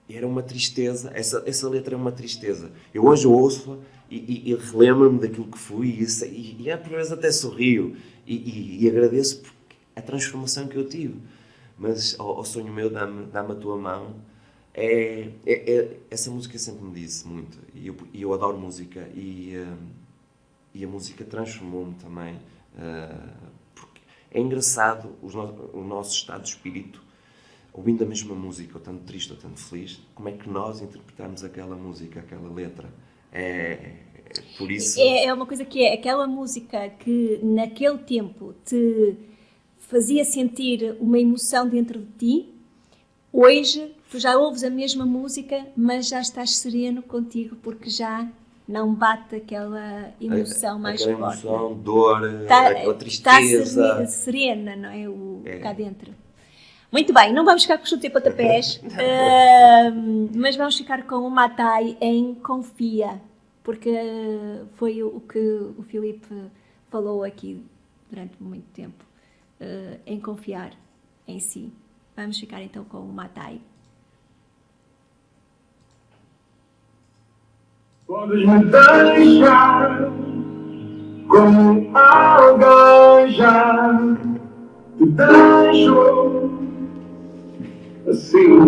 Era uma tristeza, essa letra é uma tristeza. Eu hoje ouço e relembro-me daquilo que fui e por vezes até sorrio e agradeço por a transformação que eu tive. Mas ao sonho meu, dá-me a tua mão. Essa música sempre me disse muito, e eu adoro música, e a música transformou-me também, porque é engraçado o nosso estado de espírito, ouvindo a mesma música, ou tanto triste ou tanto feliz, como é que nós interpretamos aquela música, aquela letra. Por isso...
É uma coisa que é aquela música que naquele tempo te fazia sentir uma emoção dentro de ti. Hoje tu já ouves a mesma música, mas já estás sereno contigo, porque já não bate aquela emoção mais
aquela
forte.
Aquela emoção, dor, aquela tristeza.
Está serena, não é? Cá dentro. Muito bem, não vamos ficar com chute e pontapés, mas vamos ficar com o Matai em Confia, porque foi o que o Filipe falou aqui durante muito tempo, em confiar em si. Vamos ficar então com o Matai.
Podes me deixar como alguém já te deixou assim,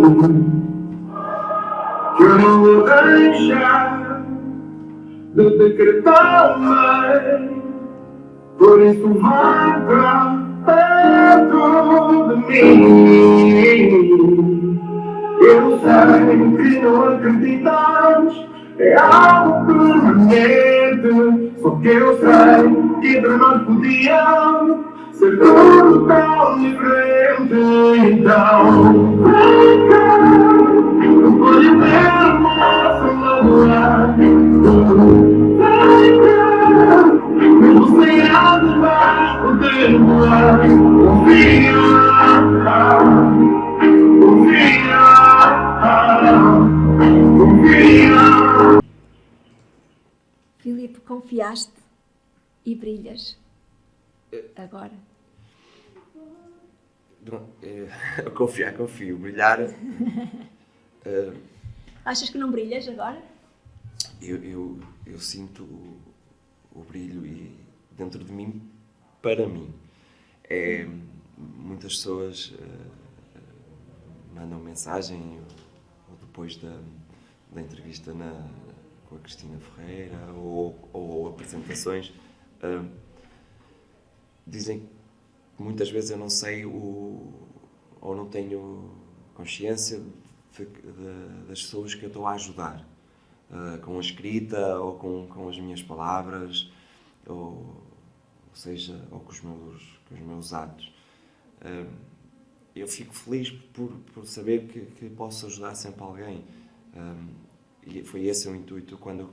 que eu não vou deixar de decretar mais, por isso vai pra perto de mim. Eu sei que não acreditas, é algo permanente, só que eu sei que entre nós podia ser tudo tão diferente. Então, vem cá, não pode ver o nosso magoar. Vem cá, mesmo sem asas vais poder voar. Confia, confia.
Filipe, confiaste e brilhas agora.
Confio. Brilhar.
Achas que não brilhas agora?
Eu sinto o brilho dentro de mim, para mim. Muitas pessoas mandam mensagem, ou depois da entrevista com a Cristina Ferreira, ou apresentações, dizem que muitas vezes eu não sei ou não tenho consciência das pessoas que eu estou a ajudar, com a escrita ou com as minhas palavras, ou seja, ou com os meus atos. Eu fico feliz por saber que posso ajudar sempre alguém. E foi esse o intuito quando eu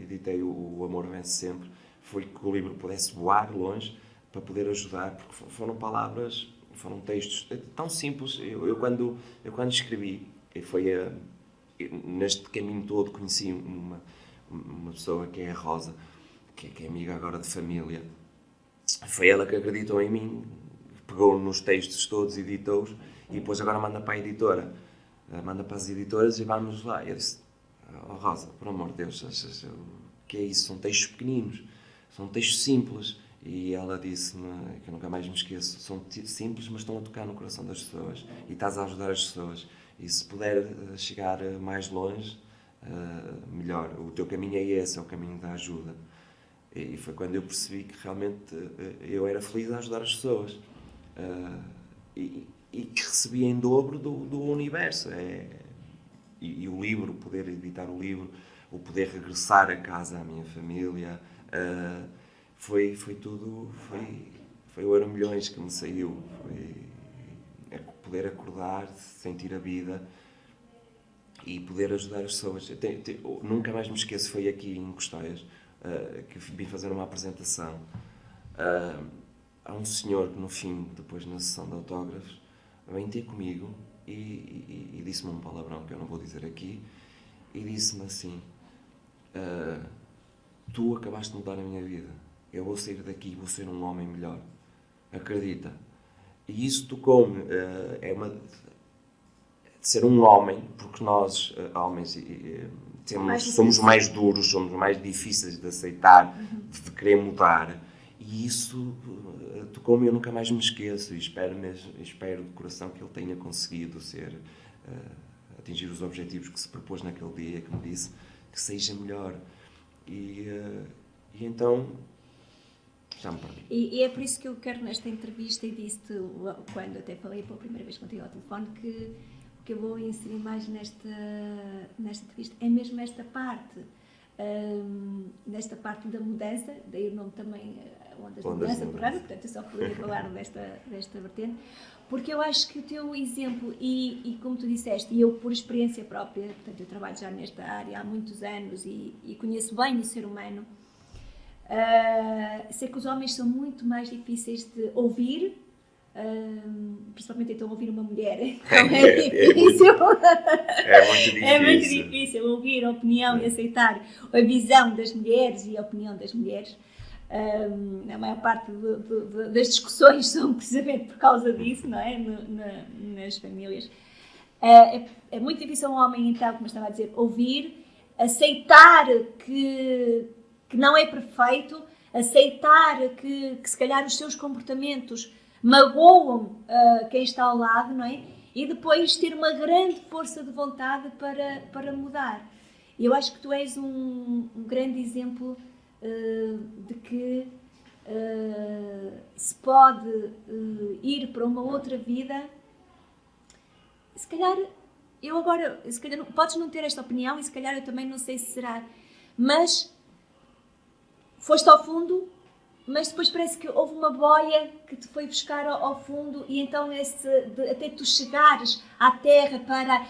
editei o Amor Vence Sempre, foi que o livro pudesse voar longe para poder ajudar, porque foram palavras, foram textos tão simples. Eu quando escrevi, neste caminho todo conheci uma pessoa que é a Rosa, que é amiga agora de família. Foi ela que acreditou em mim, pegou nos textos todos, editou-os e depois agora manda para a editora. Manda para as editoras e vamos lá. Eu disse, Rosa, por amor de Deus, o que é isso? São textos pequeninos, são textos simples. E ela disse-me, que eu nunca mais me esqueço, são simples, mas estão a tocar no coração das pessoas e estás a ajudar as pessoas. E se puder chegar mais longe, melhor. O teu caminho é esse, é o caminho da ajuda. E foi quando eu percebi que realmente eu era feliz a ajudar as pessoas. E que recebia em dobro do universo. e o livro, poder editar o livro, o poder regressar a casa à minha família, foi tudo, foi o Euromilhões que me saiu, foi poder acordar, sentir a vida e poder ajudar as pessoas. Nunca mais me esqueço, foi aqui em Custóias, que vim fazer uma apresentação. Há um senhor que no fim, depois na sessão de autógrafos, vem ter comigo e disse-me um palavrão que eu não vou dizer aqui, e disse-me assim: tu acabaste de mudar a minha vida, eu vou sair daqui e vou ser um homem melhor, acredita. E isso tocou-me, de ser um homem, porque nós, homens, somos mais duros, somos mais difíceis de aceitar, de querer mudar, e isso tocou-me, eu nunca mais me esqueço, e espero de coração que ele tenha conseguido atingir os objetivos que se propôs naquele dia, que me disse que seja melhor. E então já me perdi.
E é por isso que eu quero nesta entrevista, e disse-te quando até falei pela primeira vez contigo ao telefone, que o que eu vou inserir mais nesta entrevista é mesmo esta parte, nesta parte da mudança, daí o nome também, Ondas de Mudança, programa, portanto eu só poderia falar desta vertente, porque eu acho que o teu exemplo, e como tu disseste, e eu por experiência própria, portanto eu trabalho já nesta área há muitos anos e conheço bem o ser humano, sei que os homens são muito mais difíceis de ouvir, principalmente então ouvir uma mulher, então é difícil. É muito difícil ouvir a opinião e aceitar a visão das mulheres e a opinião das mulheres. A maior parte das discussões são precisamente por causa disso, não é? Nas famílias. É muito difícil um homem, então, como eu estava a dizer, ouvir, aceitar que não é perfeito, aceitar que se calhar os seus comportamentos magoam quem está ao lado, não é? E depois ter uma grande força de vontade para mudar. E eu acho que tu és um grande exemplo de que se pode ir para uma outra vida. Se calhar podes não ter esta opinião, e se calhar eu também não sei se será, mas foste ao fundo, mas depois parece que houve uma boia que te foi buscar ao fundo, e então até tu chegares à terra para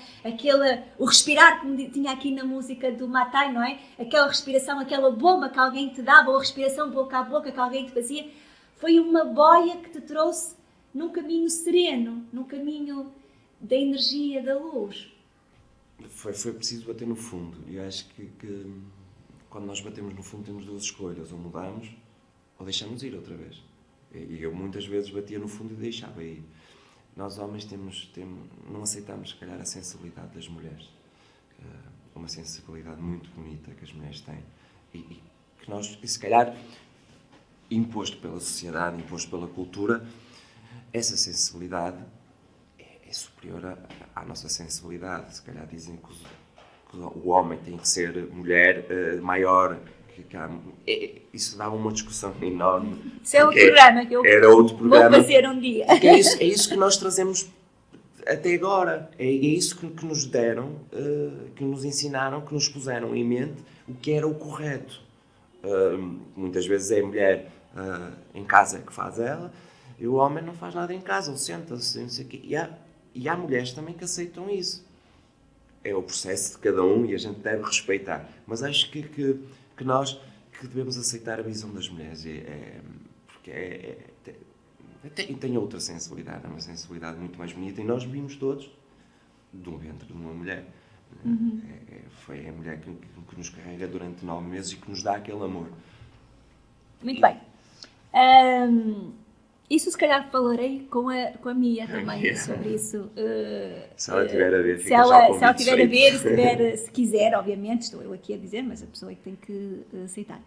o respirar, como tinha aqui na música do Matai, não é? Aquela respiração, aquela bomba que alguém te dava, ou a respiração boca a boca que alguém te fazia, foi uma boia que te trouxe num caminho sereno, num caminho da energia, da luz.
Foi preciso bater no fundo, e eu acho que quando nós batemos no fundo temos duas escolhas: ou mudamos ou deixamos ir outra vez. E eu muitas vezes batia no fundo e deixava ir. Nós homens não aceitamos, se calhar, a sensibilidade das mulheres. Uma sensibilidade muito bonita que as mulheres têm. E que nós, se calhar, imposto pela sociedade, imposto pela cultura, essa sensibilidade é superior à nossa sensibilidade. Se calhar dizem que o homem tem que ser mulher maior. Isso dava uma discussão enorme.
Isso é outro programa que eu vou fazer um dia.
É isso que nós trazemos até agora. É isso que nos deram, que nos ensinaram, que nos puseram em mente o que era o correto. Muitas vezes é a mulher em casa que faz ela, e o homem não faz nada em casa, ou senta-se, não sei o quê. E há mulheres também que aceitam isso. É o processo de cada um e a gente deve respeitar. Mas acho que nós devemos aceitar a visão das mulheres, porque tem outra sensibilidade, é uma sensibilidade muito mais bonita, e nós vimos todos de um ventre de uma mulher. Foi a mulher que nos carrega durante 9 meses e que nos dá aquele amor.
Muito bem. Isso se calhar falarei com a Mia também sobre isso.
Se ela estiver a ver,
se ela estiver a ver, se quiser, obviamente, estou eu aqui a dizer, mas a pessoa é que tem que aceitar.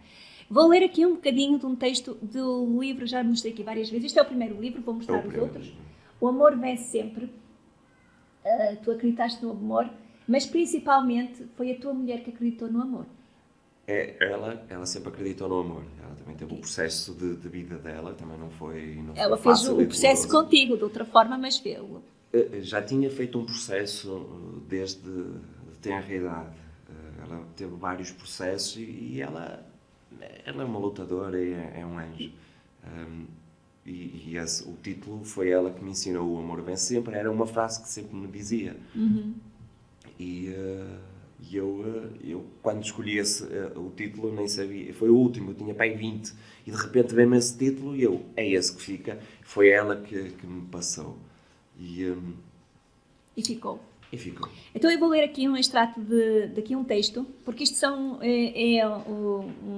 Vou ler aqui um bocadinho de um texto do livro, já mostrei aqui várias vezes. Este é o primeiro livro, vou mostrar os outros. O Amor Vence Sempre. Tu acreditaste no amor, mas principalmente foi a tua mulher que acreditou no amor.
Ela sempre acreditou no amor. Ela também teve o processo de vida dela, também não foi
ela fez o processo contigo, de outra forma, mas fez-o.
Já tinha feito um processo desde tenra idade. Ela teve vários processos e ela é uma lutadora e é um anjo. O título foi ela que me ensinou: o amor vence sempre. Era uma frase que sempre me dizia. E eu quando escolhi o título, eu nem sabia, foi o último, eu tinha pai 20, e de repente veio-me esse título e é esse que fica. Foi ela que me passou. E
ficou.
E ficou.
Então eu vou ler aqui um extrato daqui um texto, porque isto é um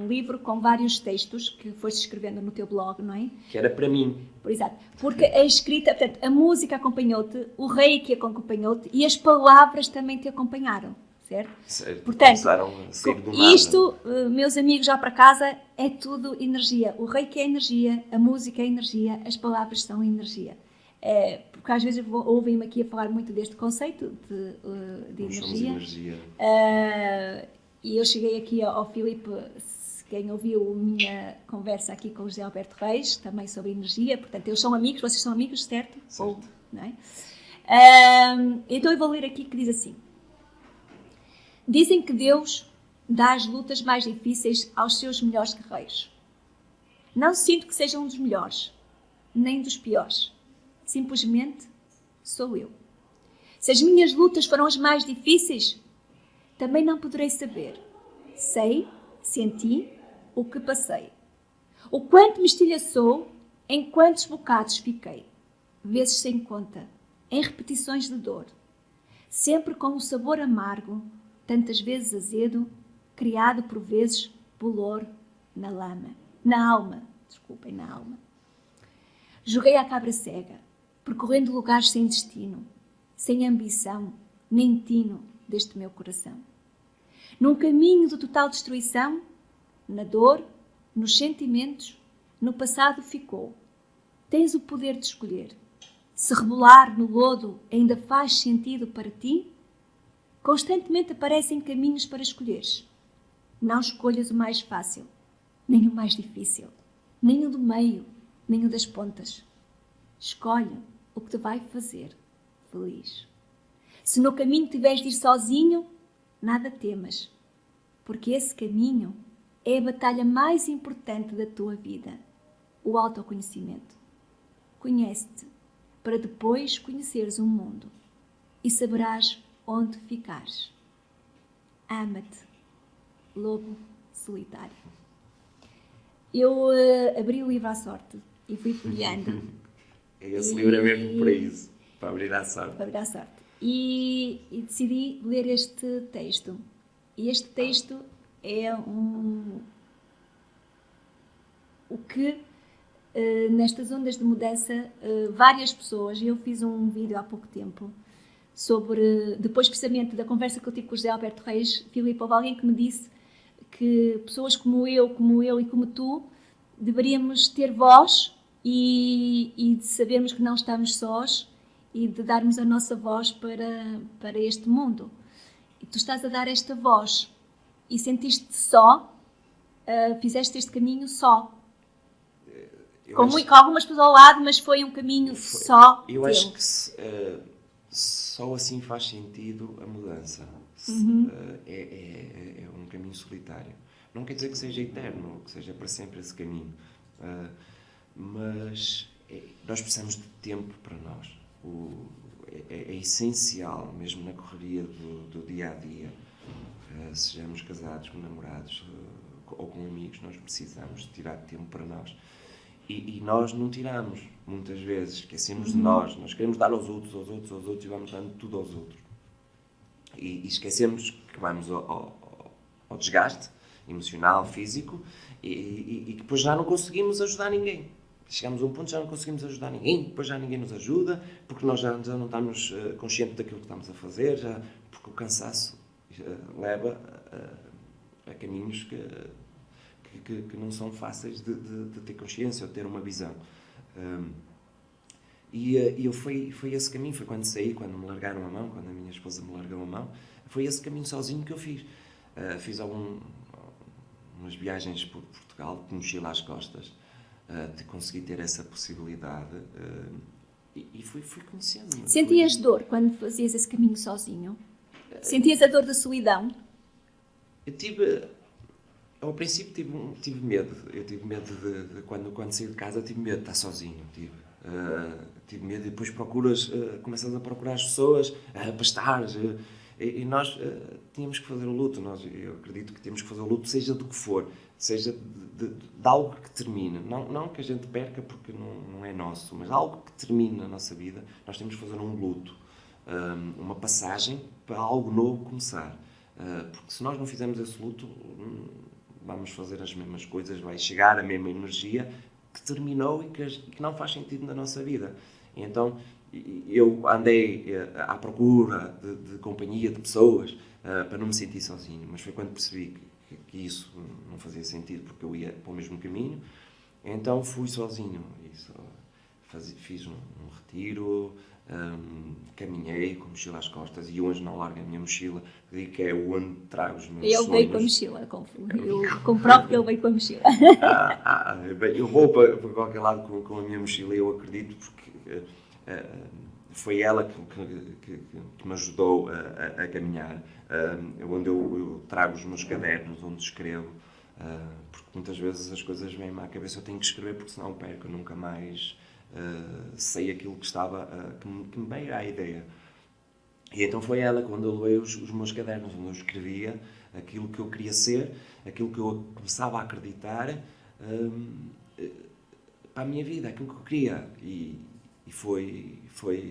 livro com vários textos que foste escrevendo no teu blog, não é?
Que era para mim.
Exato. Porque a escrita, portanto, a música acompanhou-te, o reiki acompanhou-te e as palavras também te acompanharam, certo? Portanto,
começaram a sair do nada.
Isto, meus amigos, já para casa, é tudo energia. O reiki é energia, a música é energia, as palavras são energia. Porque às vezes ouvem-me aqui a falar muito deste conceito de energia.
Energia.
E eu cheguei aqui ao Filipe, quem ouviu a minha conversa aqui com o José Alberto Reis, também sobre energia, portanto, eles são amigos, vocês são amigos, certo? Ou, não é? Então eu vou ler aqui que diz assim: dizem que Deus dá as lutas mais difíceis aos seus melhores guerreiros. Não sinto que seja um dos melhores, nem dos piores. Simplesmente sou eu. Se as minhas lutas foram as mais difíceis, também não poderei saber. Sei, senti o que passei. O quanto me estilhaçou, em quantos bocados fiquei. Vezes sem conta, em repetições de dor. Sempre com um sabor amargo, tantas vezes azedo, criado por vezes bolor na alma. Joguei à cabra cega, percorrendo lugares sem destino, sem ambição, nem tino deste meu coração. Num caminho de total destruição, na dor, nos sentimentos, no passado ficou. Tens o poder de escolher. Se rebolar no lodo ainda faz sentido para ti, constantemente aparecem caminhos para escolheres. Não escolhas o mais fácil, nem o mais difícil, nem o do meio, nem o das pontas. Escolhe o que te vai fazer feliz. Se no caminho tiveres de ir sozinho, nada temas, porque esse caminho é a batalha mais importante da tua vida, o autoconhecimento. Conhece-te para depois conheceres o mundo e saberás onde ficares. Ama-te, lobo solitário. Eu abri o livro à sorte e fui folheando.
Esse livro é mesmo para isso, para abrir à sorte.
Para abrir à sorte. E decidi ler este texto. E este texto é o que, nestas ondas de mudança, várias pessoas, e eu fiz um vídeo há pouco tempo, sobre, depois precisamente da conversa que eu tive com o José Alberto Reis, Filipe, houve alguém que me disse que pessoas como eu e como tu, deveríamos ter voz e de sabermos que não estamos sós e de darmos a nossa voz para este mundo. E tu estás a dar esta voz e sentiste-te só, fizeste este caminho só. Com algumas pessoas ao lado, mas foi um caminho só.
Eu acho que só assim faz sentido a mudança. É um caminho solitário. Não quer dizer que seja eterno, que seja para sempre esse caminho. Mas nós precisamos de tempo para nós. É essencial, mesmo na correria do dia a dia, sejamos casados, com namorados ou com amigos, nós precisamos de tirar tempo para nós. E nós não tiramos, muitas vezes, esquecemos de nós. Nós queremos dar aos outros e vamos dando tudo aos outros. E esquecemos que vamos ao desgaste emocional, físico, e depois já não conseguimos ajudar ninguém. Chegamos a um ponto que já não conseguimos ajudar ninguém, depois já ninguém nos ajuda, porque nós já não estamos conscientes daquilo que estamos a fazer, porque o cansaço leva a caminhos que não são fáceis de ter consciência ou de ter uma visão. Foi esse caminho, foi quando saí, quando me largaram a mão, quando a minha esposa me largou a mão, foi esse caminho sozinho que eu fiz. Fiz umas viagens por Portugal, de mochila às costas, de conseguir ter essa possibilidade, e fui conhecendo.
Sentias dor quando fazias esse caminho sozinho? Sentias a dor da solidão?
Ao princípio tive medo. Eu tive medo de quando saí de casa, tive medo de estar sozinho. Tive medo e depois começas a procurar as pessoas para estar. E nós tínhamos que fazer o luto. Eu acredito que temos que fazer o luto, seja do que for, seja de algo que termine. Não que a gente perca porque não é nosso, mas algo que termine na nossa vida, nós temos que fazer um luto, uma passagem para algo novo começar. Porque se nós não fizermos esse luto, vamos fazer as mesmas coisas, vai chegar a mesma energia que terminou e que não faz sentido na nossa vida. E então eu andei à procura de companhia, de pessoas, para não me sentir sozinho, mas foi quando percebi que isso não fazia sentido, porque eu ia para o mesmo caminho, então fui sozinho. Fiz um retiro, caminhei com a mochila às costas e hoje não largo a minha mochila, digo que é onde trago os meus sonhos.
Ele veio com a mochila, eu comprovo que ele veio com a mochila.
Eu vou para qualquer lado com a minha mochila, eu acredito, porque foi ela que me ajudou a caminhar, onde eu trago os meus cadernos, onde escrevo, porque muitas vezes as coisas vêm-me à cabeça, eu tenho que escrever porque senão perco, eu nunca mais sei aquilo que me veio à ideia. E então foi ela, quando eu levei os meus cadernos, onde eu escrevia aquilo que eu queria ser, aquilo que eu começava a acreditar para a minha vida, aquilo que eu queria. E foi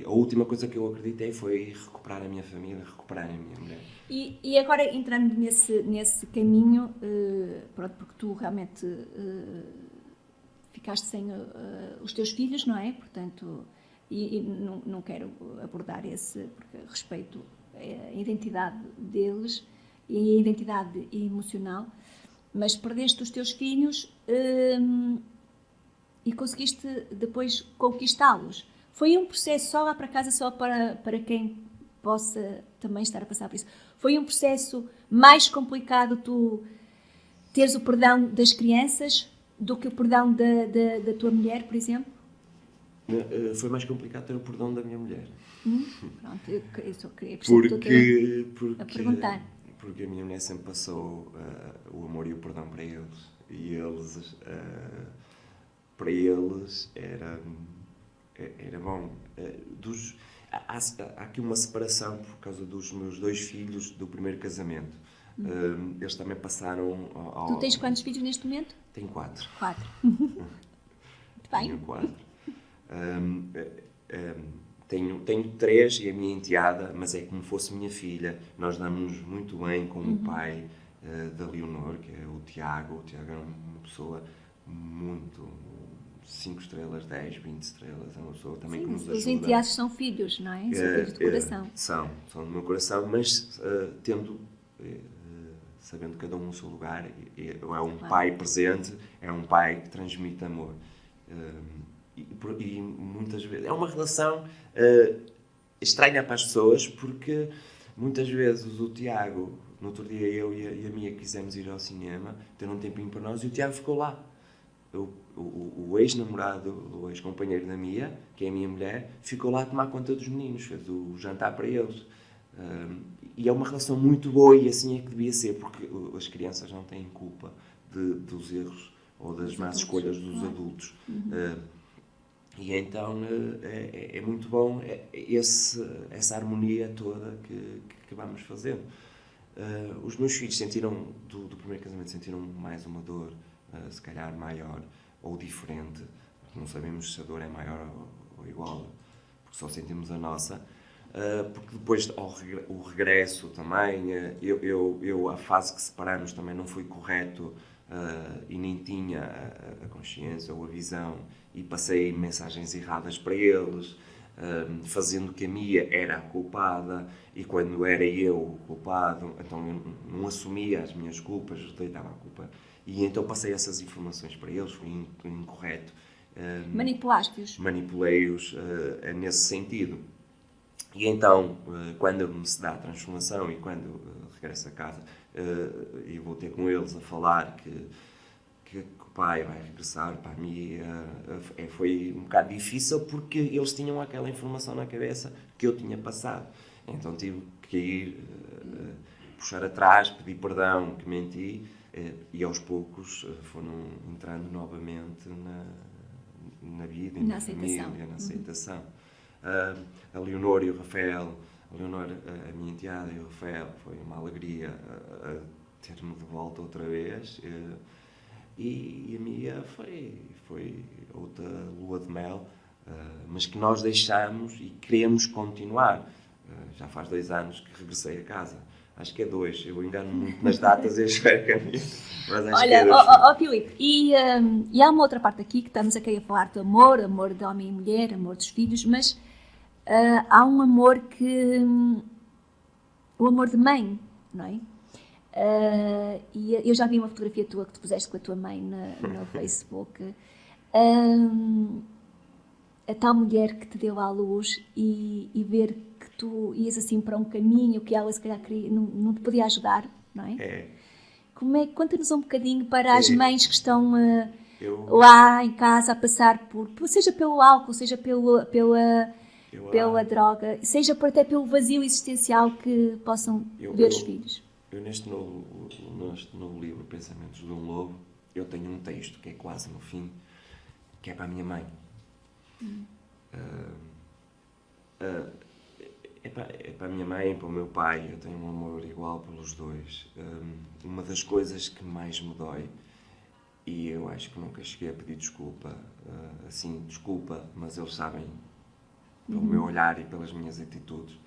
a última coisa que eu acreditei foi recuperar a minha família, recuperar a minha mulher.
E agora entrando nesse caminho, pronto, porque tu realmente ficaste sem os teus filhos, não é? Portanto, e não quero abordar esse, porque respeito a identidade deles e a identidade emocional, mas perdeste os teus filhos e conseguiste depois conquistá-los. Foi um processo, só lá para casa, só para quem possa também estar a passar por isso, foi um processo mais complicado tu teres o perdão das crianças do que o perdão da tua mulher, por exemplo?
Foi mais complicado ter o perdão da minha mulher.
Pronto, eu só queria porque
a
perguntar.
Porque a minha mulher sempre passou o amor e o perdão para eles. E eles, para eles, era bom. Há aqui uma separação por causa dos meus 2 filhos do primeiro casamento. Eles também passaram
Tu tens quantos filhos neste momento?
Tenho 4.
4. Muito bem.
Tenho 4. Tenho 3 e a minha enteada, mas é como fosse minha filha. Nós damos muito bem com o pai da Leonor, que é o Tiago. O Tiago é uma pessoa muito 5 estrelas, 10, 20 estrelas. É uma pessoa também que nos ajuda. Os
enteados são filhos, não é? São filhos de coração.
São do meu coração, mas sabendo cada um o seu lugar, é um pai presente, é um pai que transmite amor. E muitas vezes é uma relação estranha para as pessoas, porque muitas vezes o Tiago, no outro dia eu e a Mia quisemos ir ao cinema, ter um tempinho para nós, e o Tiago ficou lá. O ex-namorado, o ex-companheiro da Mia, que é a minha mulher, ficou lá a tomar conta dos meninos, fez o jantar para eles. E é uma relação muito boa, e assim é que devia ser, porque as crianças não têm culpa dos erros ou das más escolhas dos adultos. E então é muito bom essa harmonia toda que vamos fazendo. Os meus filhos sentiram, do primeiro casamento, sentiram mais uma dor, se calhar maior ou diferente. Não sabemos se a dor é maior ou igual, porque só sentimos a nossa. Porque depois o regresso também, a fase que separamos também não foi correto, e nem tinha a consciência ou a visão, e passei mensagens erradas para eles, fazendo que a Mia era a culpada, e quando era eu o culpado, então eu não assumia as minhas culpas, deitava a culpa, e então passei essas informações para eles, foi incorreto.
Manipulaste-os?
Manipulei-os nesse sentido. E então, quando me se dá a transformação e quando regresso a casa, e vou ter com eles a falar que o pai vai regressar para mim, foi um bocado difícil, porque eles tinham aquela informação na cabeça que eu tinha passado. Então tive que ir puxar atrás, pedir perdão, que menti, e aos poucos foram entrando novamente na vida,
Na
na
aceitação.
família, na aceitação. A Leonor e o Rafael, a Leonor, a minha enteada, e o Rafael, foi uma alegria ter-me de volta outra vez. E a Mia foi outra lua de mel, mas que nós deixamos e queremos continuar. Já faz 2 anos que regressei a casa. Acho que é 2. Eu engano muito nas datas e espero que a minha. Mas acho que é
Olha,
2.
Filipe, e há uma outra parte aqui que estamos a querer falar do amor, amor de homem e mulher, amor dos filhos, mas há um amor que. O amor de mãe, não é? E eu já vi uma fotografia tua que tu puseste com a tua mãe no Facebook. A tal mulher que te deu à luz e ver que tu ias assim para um caminho que ela se calhar não te podia ajudar, não é? Conta-nos um bocadinho para as mães que estão lá em casa a passar seja pelo álcool, seja pela droga, seja até pelo vazio existencial que possam ver os filhos.
Eu neste novo livro, Pensamentos de um Lobo, eu tenho um texto que é quase no fim, que é para a minha mãe. É para a minha mãe e para o meu pai. Eu tenho um amor igual pelos dois. Uma das coisas que mais me dói, e eu acho que nunca cheguei a pedir desculpa, desculpa, mas eles sabem pelo meu olhar e pelas minhas atitudes,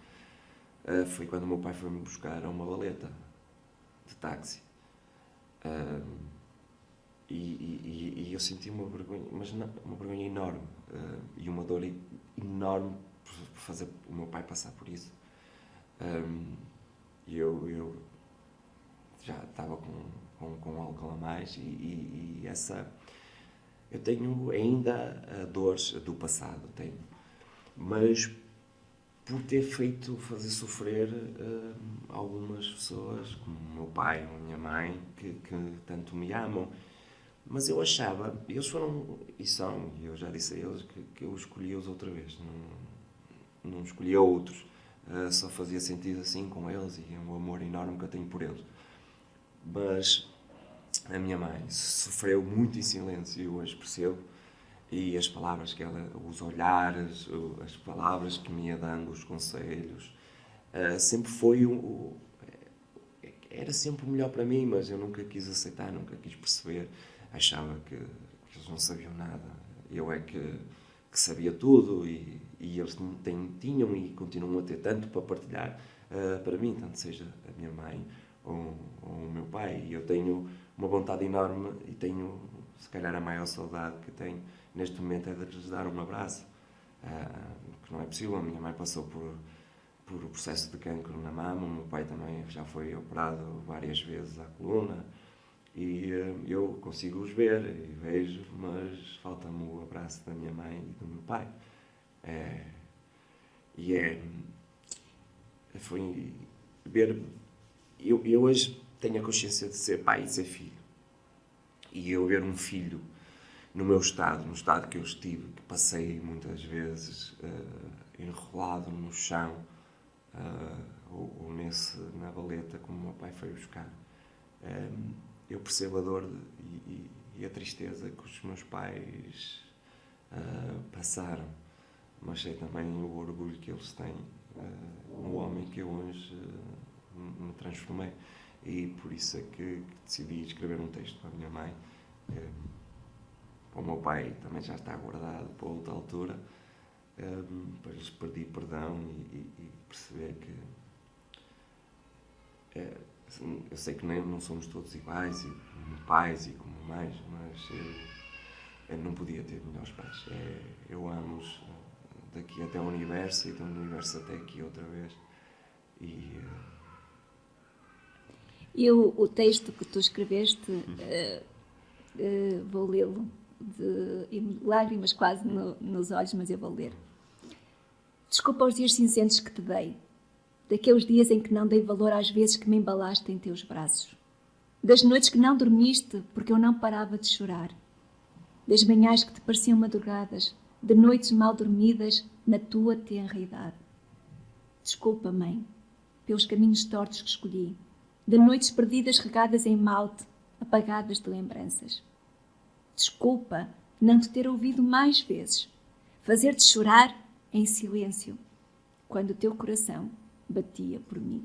foi quando o meu pai foi-me buscar a uma valeta de táxi. E eu senti uma vergonha, mas não, uma vergonha enorme, e uma dor enorme por fazer o meu pai passar por isso. Eu já estava com álcool a mais e eu tenho ainda dores do passado, mas por ter feito fazer sofrer algumas pessoas, como o meu pai ou a minha mãe, que tanto me amam. Mas eu achava, eles foram e são, e eu já disse a eles que eu escolhi-os outra vez, não escolhia outros, só fazia sentido assim com eles e é um amor enorme que eu tenho por eles. Mas a minha mãe sofreu muito em silêncio, eu hoje percebo, e as palavras que ela, os olhares, as palavras que me ia dando, os conselhos, sempre foi era sempre o melhor para mim, mas eu nunca quis aceitar, nunca quis perceber. Achava que eles não sabiam nada. Eu é que sabia tudo e eles tinham e continuam a ter tanto para partilhar para mim, tanto seja a minha mãe ou o meu pai. E eu tenho uma vontade enorme e tenho, se calhar, a maior saudade que tenho neste momento é de lhes dar um abraço. Que não é possível. A minha mãe passou por o processo de cancro na mama, o meu pai também já foi operado várias vezes à coluna. E eu consigo os ver e vejo, mas falta-me o abraço da minha mãe e do meu pai. Foi ver. Eu hoje tenho a consciência de ser pai e de ser filho. E eu ver um filho no meu estado, no estado que eu estive, que passei muitas vezes enrolado no chão, ou na valeta, como o meu pai foi buscar. Eu percebo a dor e a tristeza que os meus pais passaram, mas sei também o orgulho que eles têm no homem que eu hoje me transformei. E por isso é que decidi escrever um texto para a minha mãe. O meu pai também já está guardado para outra altura, para lhes pedir perdão e perceber que eu sei que não somos todos iguais, e como pais e como mães, mas eu não podia ter melhores pais. Eu amo-os daqui até o universo e do universo até aqui outra vez.
E o texto que tu escreveste, vou lê-lo, lágrimas quase nos olhos, mas eu vou ler. Desculpa os dias cinzentos que te dei, daqueles dias em que não dei valor às vezes que me embalaste em teus braços, das noites que não dormiste porque eu não parava de chorar, das manhãs que te pareciam madrugadas, de noites mal dormidas na tua tenra idade. Desculpa, mãe, pelos caminhos tortos que escolhi, de noites perdidas regadas em malte, apagadas de lembranças. Desculpa não te ter ouvido mais vezes, fazer-te chorar em silêncio, quando o teu coração batia por mim.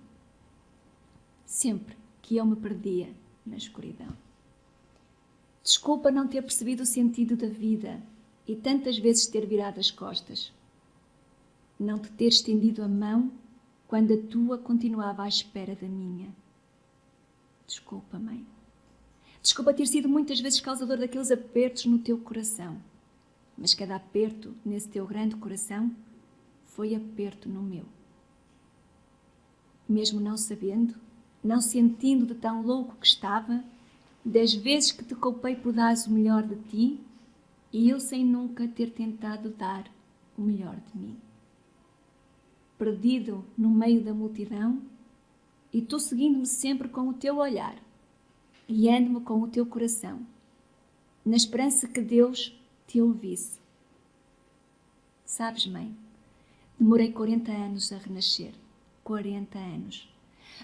Sempre que eu me perdia na escuridão. Desculpa não ter percebido o sentido da vida e tantas vezes ter virado as costas. Não te ter estendido a mão quando a tua continuava à espera da minha. Desculpa, mãe. Desculpa ter sido muitas vezes causador daqueles apertos no teu coração. Mas cada aperto nesse teu grande coração foi aperto no meu. Mesmo não sabendo, não sentindo de tão louco que estava, das vezes que te culpei por dares o melhor de ti e eu sem nunca ter tentado dar o melhor de mim. Perdido no meio da multidão e tu seguindo-me sempre com o teu olhar, guiando-me com o teu coração, na esperança que Deus te ouvisse. Sabes, mãe, demorei 40 anos a renascer, 40 anos.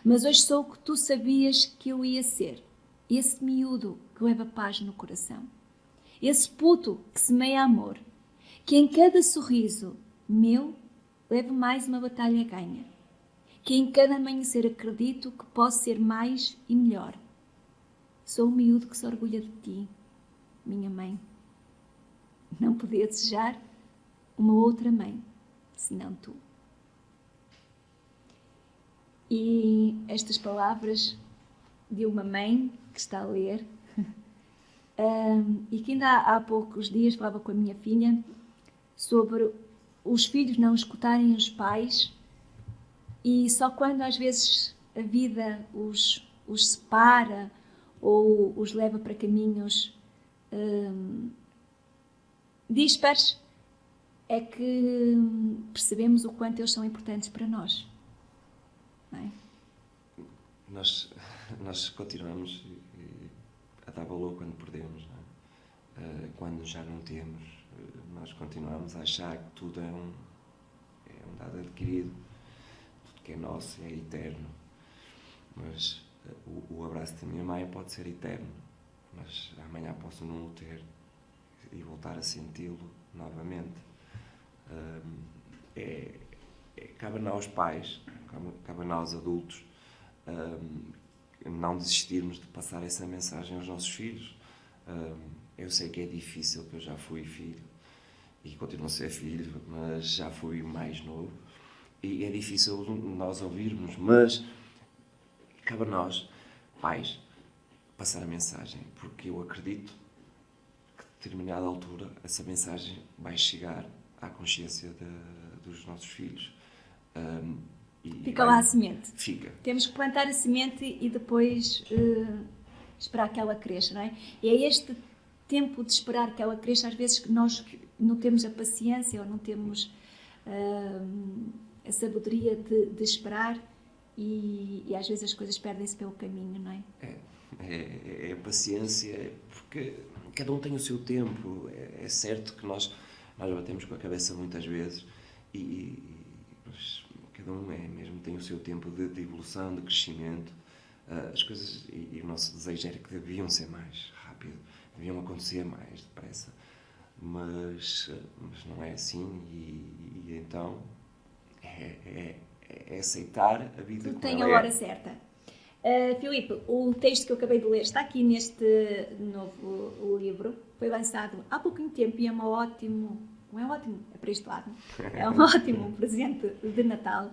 Mas hoje sou o que tu sabias que eu ia ser, esse miúdo que leva paz no coração, esse puto que semeia amor, que em cada sorriso meu leve mais uma batalha ganha, que em cada amanhecer acredito que posso ser mais e melhor. Sou o miúdo que se orgulha de ti, minha mãe. Não podia desejar uma outra mãe, senão tu. E estas palavras de uma mãe que está a ler e que ainda há poucos dias falava com a minha filha sobre os filhos não escutarem os pais e só quando às vezes a vida os separa ou os leva para caminhos díspares é que percebemos o quanto eles são importantes para nós. Não é?
Nós continuamos a dar valor quando perdemos, não é? Quando já não temos, nós continuamos a achar que tudo é um dado adquirido, tudo que é nosso é eterno. Mas o abraço da minha mãe pode ser eterno, mas amanhã posso não o ter e voltar a senti-lo novamente. Cabe a nós pais, cabe a nós adultos, não desistirmos de passar essa mensagem aos nossos filhos. Eu sei que é difícil, que eu já fui filho e continuo a ser filho, mas já fui mais novo e é difícil nós ouvirmos, mas cabe a nós, pais, passar a mensagem, porque eu acredito que a determinada altura essa mensagem vai chegar à consciência dos nossos filhos.
Fica lá a semente.
Fica.
Temos que plantar a semente e depois esperar que ela cresça, não é? E é este tempo de esperar que ela cresça, às vezes que nós não temos a paciência ou não temos a sabedoria de esperar e às vezes as coisas perdem-se pelo caminho, não é?
É paciência, porque cada um tem o seu tempo. É certo que nós batemos com a cabeça muitas vezes mas cada um mesmo tem o seu tempo de evolução, de crescimento. As coisas e o nosso desejo era que deviam ser mais rápido, deviam acontecer mais depressa, mas não é assim e então é aceitar a vida como
tem
ela
a hora certa. Filipe, o texto que eu acabei de ler está aqui neste novo livro, foi lançado há pouquinho tempo e é é para este lado, é um ótimo presente de Natal.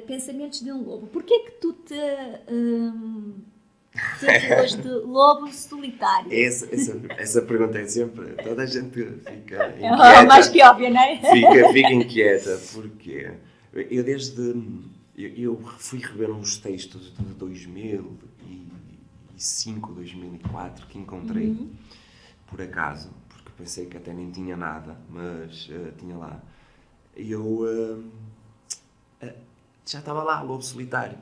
Pensamentos de um lobo. Porquê que tu te intitulas de lobo solitário?
Essa pergunta é sempre, toda a gente fica inquieta.
É mais que óbvia, não é?
Fica inquieta, porque eu fui rever uns textos de 2005, 2004 que encontrei por acaso, porque pensei que até nem tinha nada, mas tinha lá. E eu já estava lá, lobo solitário.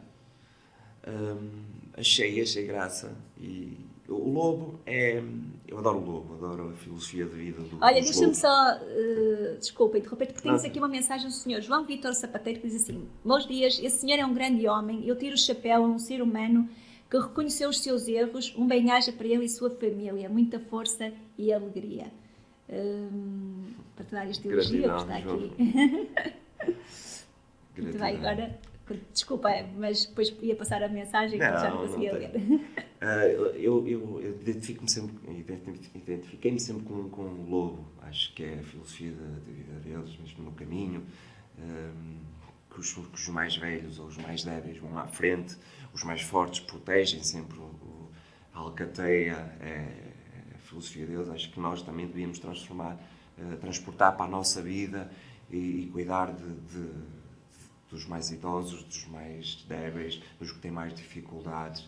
Achei graça e o lobo é... Eu adoro o lobo, adoro a filosofia de vida do
Olha,
dos
deixa-me
lobos.
só, desculpa interromper, porque temos
Não.
aqui uma mensagem do senhor João Vítor Sapateiro que diz assim: bons dias, esse senhor é um grande homem, eu tiro o chapéu a um ser humano que reconheceu os seus erros, um bem-aja para ele e sua família, muita força e alegria. Para te dar este elogio que
Gratidão,
está
João.
aqui. Muito bem,
Gratidão.
agora, desculpa, mas depois ia passar a mensagem que já não conseguia
tem.
ler.
Eu identifiquei-me sempre com o lobo. Acho que é a filosofia da vida deles, mesmo no caminho. Que os mais velhos ou os mais débeis vão à frente, os mais fortes protegem sempre a alcateia. É a filosofia deles. Acho que nós também devíamos transportar para a nossa vida e cuidar dos mais idosos, dos mais débeis, dos que têm mais dificuldades.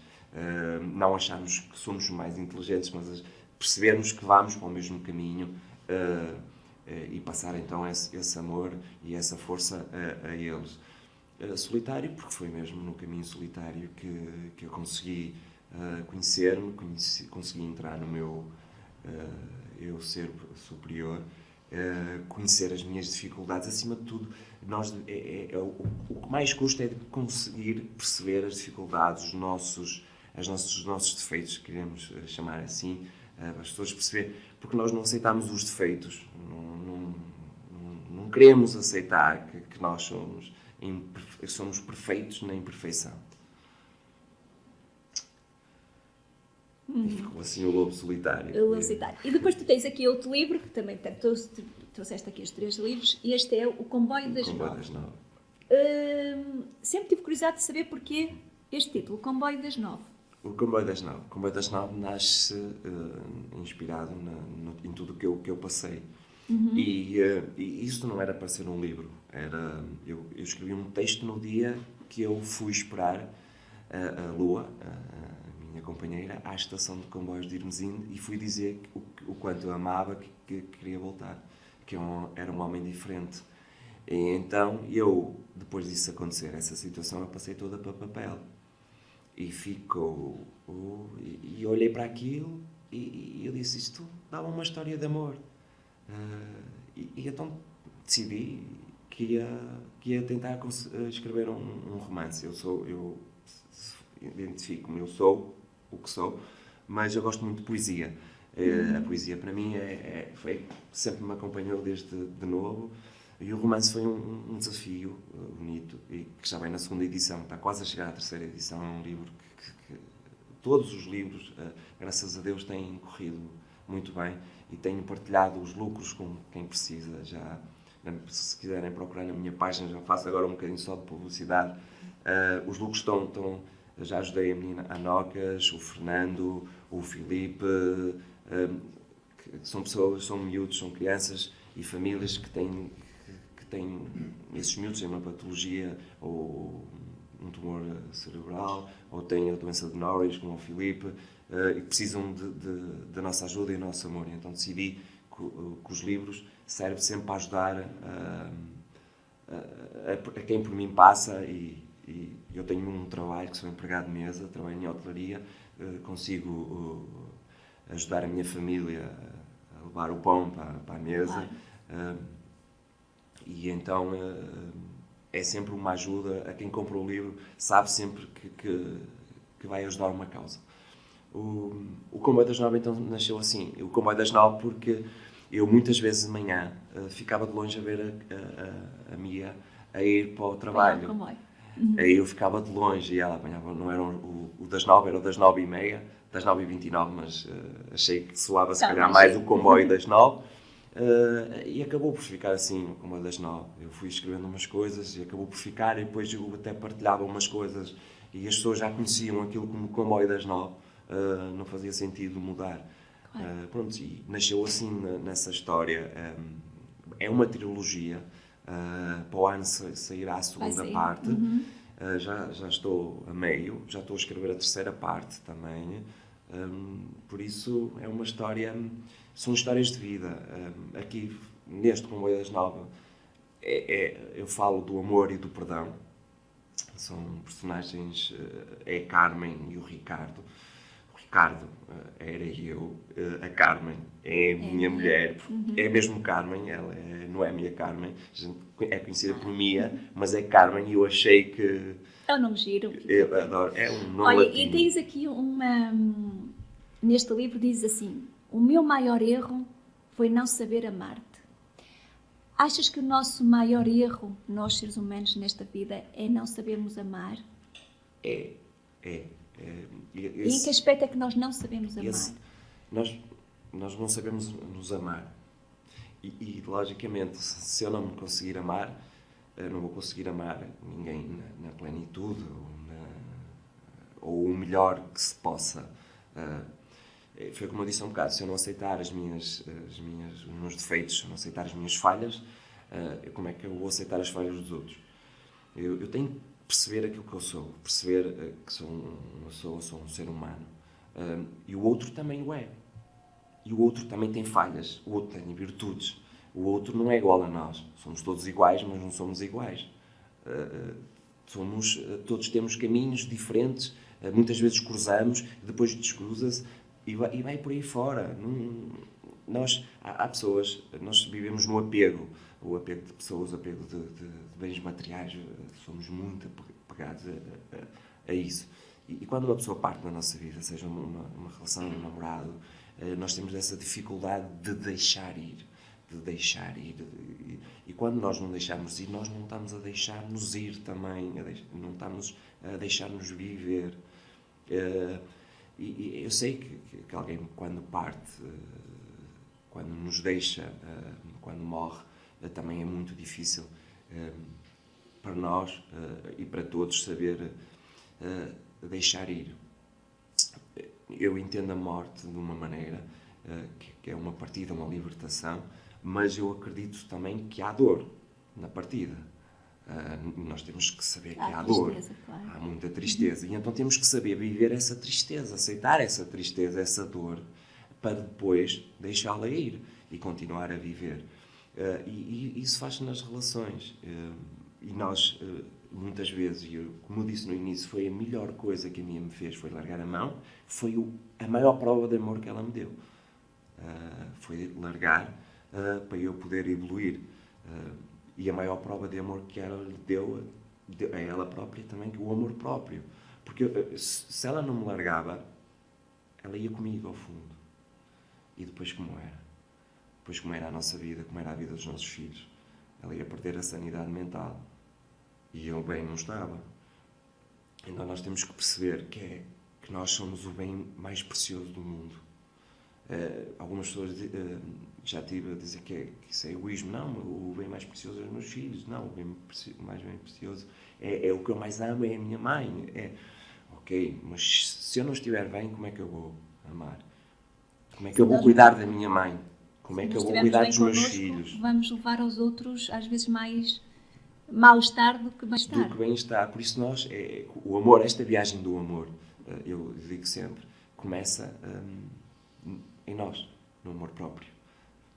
Não acharmos que somos mais inteligentes, mas percebermos que vamos para o mesmo caminho e passar então esse amor e essa força a eles. Solitário, porque foi mesmo no caminho solitário que eu consegui conhecer-me, consegui entrar no meu eu ser superior, conhecer as minhas dificuldades. Acima de tudo, o que mais custa é de conseguir perceber as dificuldades, os nossos defeitos, queremos chamar assim, as pessoas perceber, porque nós não aceitamos os defeitos, não queremos aceitar que nós somos perfeitos na imperfeição. E ficou assim o lobo solitário.
O Lobo Solitário. E depois tu tens aqui outro livro, que também trouxeste aqui os 3 livros, e este é O Comboio das
Comboio
Nove.
das Nove.
Sempre tive curiosidade de saber porquê este título, O Comboio das Nove.
O Comboio das Nove. O Comboio das Nove nasce inspirado em tudo que eu passei. E isso não era para ser um livro. Eu escrevi um texto no dia que eu fui esperar a Lua, a minha companheira, à estação de comboios de Irmesinde e fui dizer o quanto eu amava, que queria voltar, que eu era um homem diferente. E então, depois disso acontecer, essa situação, eu passei toda para papel. E ficou... E olhei para aquilo e eu disse, isto dava uma história de amor. E então decidi que ia tentar escrever um romance. Eu identifico-me, eu sou o que sou, mas eu gosto muito de poesia. A poesia para mim sempre me acompanhou desde de novo. E o romance foi um desafio bonito, e que já vem na 2ª edição, está quase a chegar à 3ª edição. É um livro que todos os livros, graças a Deus, têm corrido muito bem e tenho partilhado os lucros com quem precisa. Já, se quiserem procurar na minha página, já faço agora um bocadinho só de publicidade. Os lucros estão já ajudei a menina Anocas, o Fernando, o Filipe, que são pessoas, são miúdos, são crianças e famílias que têm esses miúdos têm uma patologia ou um tumor cerebral ou têm a doença de Norris, como o Filipe, e precisam da nossa ajuda e do nosso amor. Então decidi que os livros servem sempre para ajudar a quem por mim passa, e eu tenho um trabalho que sou empregado de mesa, trabalho em hotelaria, consigo ajudar a minha família a levar o pão para a mesa. E então é sempre uma ajuda. A quem compra o livro sabe sempre que vai ajudar uma causa. O Comboio das Nove então nasceu assim. O Comboio das Nove porque eu muitas vezes de manhã ficava de longe a ver a Mia a ir para o trabalho. Aí eu ficava de longe e ela apanhava, não era o das 9, era o das 9h30, das 9h29, mas achei que soava se calhar mais o Comboio das 9. E acabou por ficar assim, o Comboio das 9. Eu fui escrevendo umas coisas e acabou por ficar, e depois eu até partilhava umas coisas e as pessoas já conheciam aquilo como Comboio das 9, não fazia sentido mudar. Pronto, e nasceu assim nessa história. É uma trilogia, para o ano sairá a 2ª parte. Já estou a meio, já estou a escrever a 3ª parte também. Por isso é uma história, são histórias de vida. Aqui neste Comboio das 9 eu falo do amor e do perdão. São personagens, é a Carmen e o Ricardo. O Ricardo era eu, a Carmen é a minha mulher, é mesmo Carmen, ela não é a minha Carmen, é conhecida por Mia, mas é Carmen, e eu achei que...
É um nome giro.
Eu adoro, é um nome
Olha,
latino.
e tens aqui neste livro diz assim: o meu maior erro foi não saber amar-te. Achas que o nosso maior erro, nós seres humanos nesta vida, é não sabermos amar?
É.
E em que aspecto é que nós não sabemos amar?
Nós não sabemos nos amar. E logicamente, se eu não me conseguir amar, eu não vou conseguir amar ninguém na plenitude ou o melhor que se possa. Foi como eu disse há um bocado: se eu não aceitar os meus defeitos, se eu não aceitar as minhas falhas, como é que eu vou aceitar as falhas dos outros? Eu tenho que perceber aquilo que eu sou, perceber que sou um ser humano. E o outro também o é. E o outro também tem falhas, o outro tem virtudes. O outro não é igual a nós. Somos todos iguais, mas não somos iguais. Todos temos caminhos diferentes, muitas vezes cruzamos, depois descruza-se e vai por aí fora. Há pessoas, nós vivemos no apego, o apego de pessoas, o apego de bens materiais, somos muito apegados a isso. E quando uma pessoa parte da nossa vida, seja uma relação, um namorado, nós temos essa dificuldade de deixar ir. E quando nós não deixarmos ir, nós não estamos a deixar-nos ir também, não estamos a deixar-nos viver. E eu sei que alguém, quando parte, quando nos deixa, quando morre, também é muito difícil para nós e para todos saber deixar ir. Eu entendo a morte de uma maneira que é uma partida, uma libertação, mas eu acredito também que há dor na partida. Nós temos que saber que há dor,
tristeza, claro.
Há muita tristeza, e então temos que saber viver essa tristeza, aceitar essa tristeza, essa dor, para depois deixá-la ir e continuar a viver. E isso faz-se nas relações. E nós, muitas vezes, como eu disse no início, foi a melhor coisa que a minha me fez, foi largar a mão, foi a maior prova de amor que ela me deu. Foi largar para eu poder evoluir. E a maior prova de amor que ela lhe deu a ela própria também, que o amor próprio. Porque se ela não me largava, ela ia comigo ao fundo. E depois como era? Depois como era a nossa vida, como era a vida dos nossos filhos. Ela ia perder a sanidade mental. E eu bem não estava. Então nós temos que perceber que nós somos o bem mais precioso do mundo. Algumas pessoas já tive a dizer que isso é egoísmo. Não, o bem mais precioso é os meus filhos. Não, o mais bem precioso é o que eu mais amo, é a minha mãe. Ok, mas se eu não estiver bem, como é que eu vou amar? Como é que eu vou cuidar da minha mãe? Como é que eu vou cuidar dos meus filhos?
Vamos levar aos outros, às vezes, mais mal-estar do que bem-estar.
Do que bem-estar. Por isso o amor, esta viagem do amor, eu digo sempre, começa em nós, no amor próprio.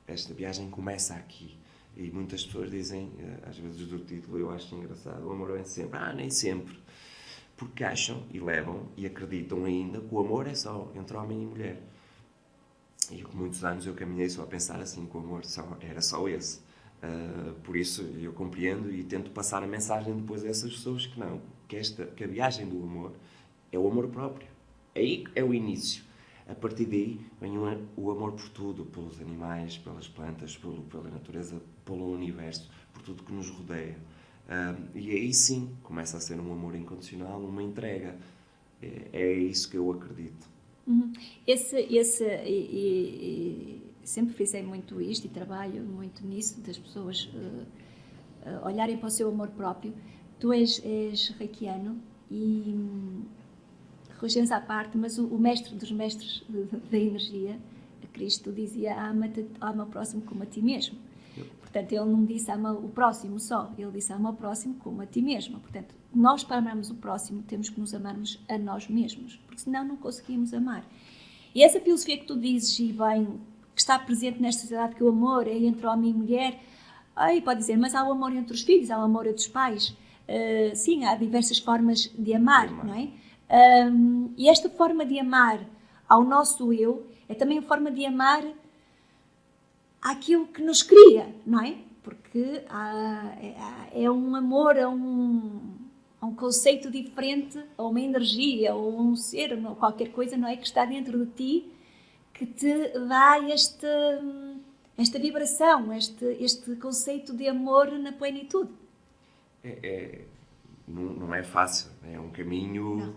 Esta viagem começa aqui. E muitas pessoas dizem, às vezes do título, eu acho engraçado, o amor vem sempre. Nem sempre. Porque acham e levam e acreditam ainda que o amor é só entre homem e mulher. E por muitos anos eu caminhei só a pensar assim, que o amor era só esse. Por isso eu compreendo e tento passar a mensagem depois a essas pessoas que não, que a viagem do amor é o amor próprio. Aí é o início. A partir daí vem o amor por tudo, pelos animais, pelas plantas, pela natureza, pelo universo, por tudo que nos rodeia. E aí sim começa a ser um amor incondicional, uma entrega. É isso que eu acredito.
Sempre fizei muito isto e trabalho muito nisso, das pessoas olharem para o seu amor próprio. Tu és reikiano e religiões à parte, mas o mestre dos mestres da energia, Cristo, dizia: ama o próximo como a ti mesmo. Portanto, ele não disse ama o próximo só, ele disse ama o próximo como a ti mesmo. Portanto, nós, para amarmos o próximo, temos que nos amarmos a nós mesmos, porque senão não conseguimos amar. E essa filosofia que tu dizes, e bem, que está presente nesta sociedade, que o amor é entre homem e mulher, aí pode dizer, mas há o amor entre os filhos, há o amor entre os pais. Sim, há diversas formas de amar, não é? E esta forma de amar, ao nosso eu, é também a forma de amar àquilo que nos cria, não é? Porque é um amor a um conceito diferente, a uma energia, ou a um ser, ou qualquer coisa, não é? Que está dentro de ti, que te dá esta vibração, este conceito de amor na plenitude.
Não é fácil, é um caminho.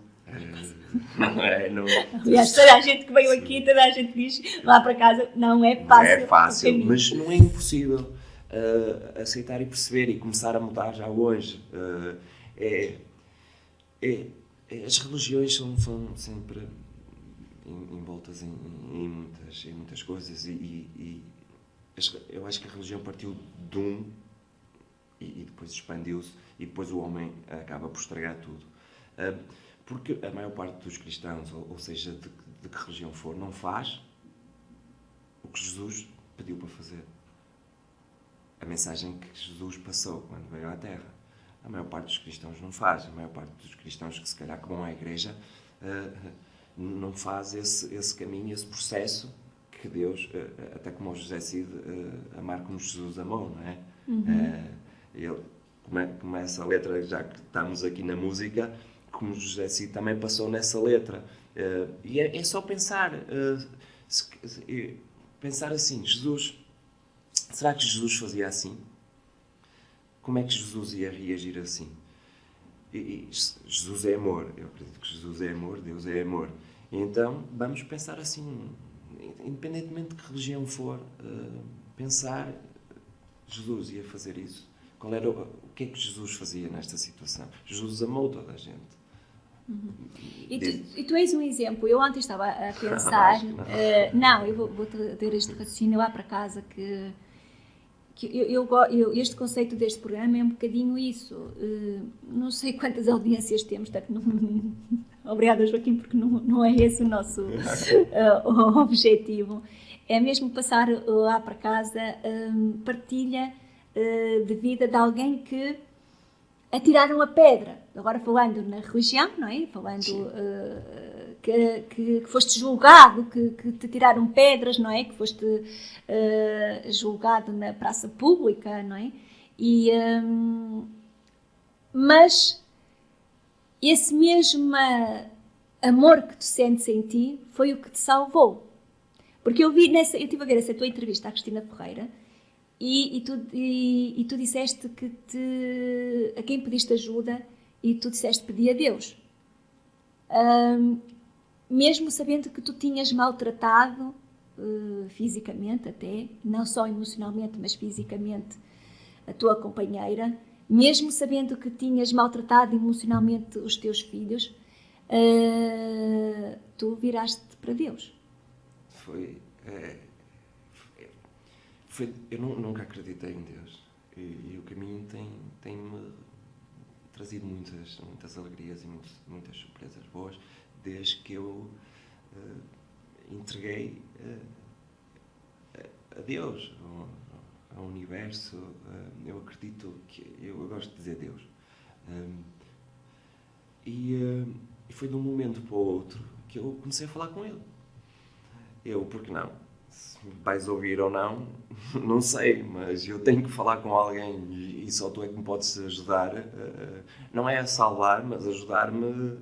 Não.
Aliás, toda a gente que veio aqui, toda a gente diz lá para casa, não é fácil.
Não é fácil, mas não é impossível aceitar e perceber e começar a mudar já hoje. As religiões são sempre envoltas em muitas coisas e eu acho que a religião partiu de e depois expandiu-se e depois o homem acaba por estragar tudo. Porque a maior parte dos cristãos, ou seja, de que religião for, não faz o que Jesus pediu para fazer. A mensagem que Jesus passou quando veio à Terra. A maior parte dos cristãos não faz. A maior parte dos cristãos que se calhar que vão à igreja não faz esse caminho, esse processo que Deus, até como o José Cid, amar como Jesus amou, não é? Ele começa a letra, já que estamos aqui na música, como José Cid também passou nessa letra. E é só pensar assim, Jesus, será que Jesus fazia assim? Como é que Jesus ia reagir assim? Jesus é amor, eu acredito que Jesus é amor, Deus é amor. Então vamos pensar assim, independentemente de que religião for, pensar, Jesus ia fazer isso. O que é que Jesus fazia nesta situação? Jesus amou toda a gente.
E tu és um exemplo. Eu ontem estava a pensar, eu vou ter este raciocínio lá para casa, que este conceito deste programa é um bocadinho isso. Não sei quantas audiências temos, portanto, obrigada, Joaquim, porque não é esse o nosso objetivo. É mesmo passar lá para casa partilha de vida de alguém que atiraram a pedra. Agora falando na religião, não é? Falando que foste julgado, que te tiraram pedras, não é? Que foste julgado na praça pública, não é? Mas esse mesmo amor que tu sentes em ti foi o que te salvou. Porque eu estive a ver essa tua entrevista à Cristina Ferreira e tu disseste que a quem pediste ajuda e tu disseste pedir a Deus. Mesmo sabendo que tu tinhas maltratado fisicamente até, não só emocionalmente, mas fisicamente a tua companheira, mesmo sabendo que tinhas maltratado emocionalmente os teus filhos, tu viraste para Deus.
Eu nunca acreditei em Deus e o caminho tem-me trazido muitas alegrias e muitas surpresas boas desde que eu entreguei a Deus, ao universo. Eu acredito que eu gosto de dizer Deus, e foi de um momento para o outro que eu comecei a falar com Ele. Porque não? Se vais ouvir ou não, não sei, mas eu tenho que falar com alguém e só tu é que me podes ajudar, não é a salvar, mas ajudar-me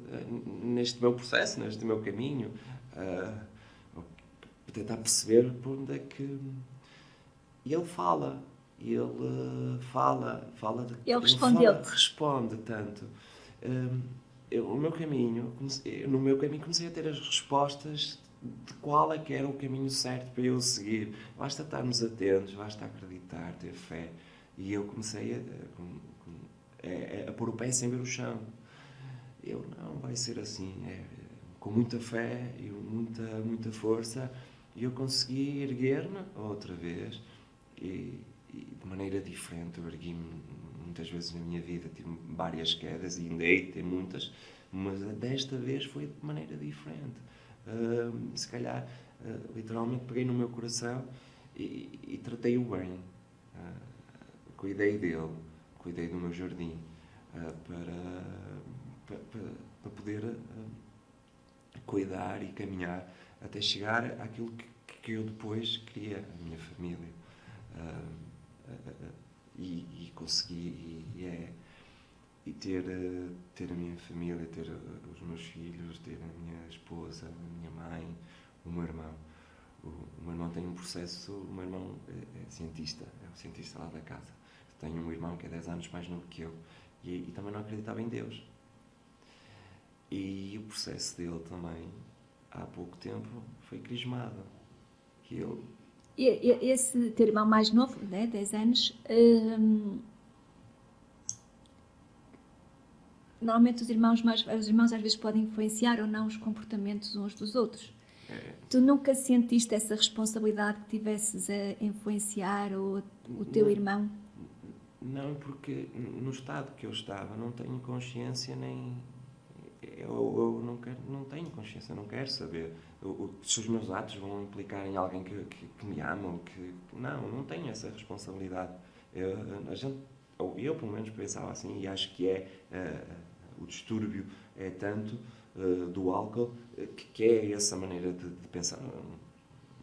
neste meu processo, neste meu caminho, tentar perceber por onde é que... E ele fala, ele respondeu-te. Responde tanto. No meu caminho comecei a ter as respostas de qual é que era o caminho certo para eu seguir. Basta estarmos atentos, basta acreditar, ter fé. E eu comecei a pôr o pé sem ver o chão. Não vai ser assim. Com muita fé e muita força, eu consegui erguer-me outra vez e de maneira diferente. Eu ergui-me muitas vezes na minha vida, tive várias quedas e ainda hei de ter muitas, mas desta vez foi de maneira diferente. Se calhar, literalmente peguei no meu coração e tratei-o bem. Cuidei dele, cuidei do meu jardim, para poder cuidar e caminhar até chegar àquilo que eu depois queria, a minha família. E consegui e ter a minha família, ter os meus filhos, ter a minha esposa, a minha mãe, o meu irmão. O meu irmão tem um processo, o meu irmão é cientista, é um cientista lá da casa. Tenho um irmão que é 10 anos mais novo que eu e também não acreditava em Deus. E o processo dele também, há pouco tempo, foi crismado.
Esse teu irmão mais novo, né, 10 anos, normalmente os irmãos às vezes podem influenciar ou não os comportamentos uns dos outros. Tu nunca sentiste essa responsabilidade que tivesses a influenciar o teu irmão?
Não, porque no estado que eu estava não tenho consciência nem... Eu não tenho consciência, não quero saber se os meus atos vão implicar em alguém que me ama ou que... Não tenho essa responsabilidade. Eu pelo menos pensava assim, e acho que o distúrbio é tanto do álcool que é essa maneira de pensar.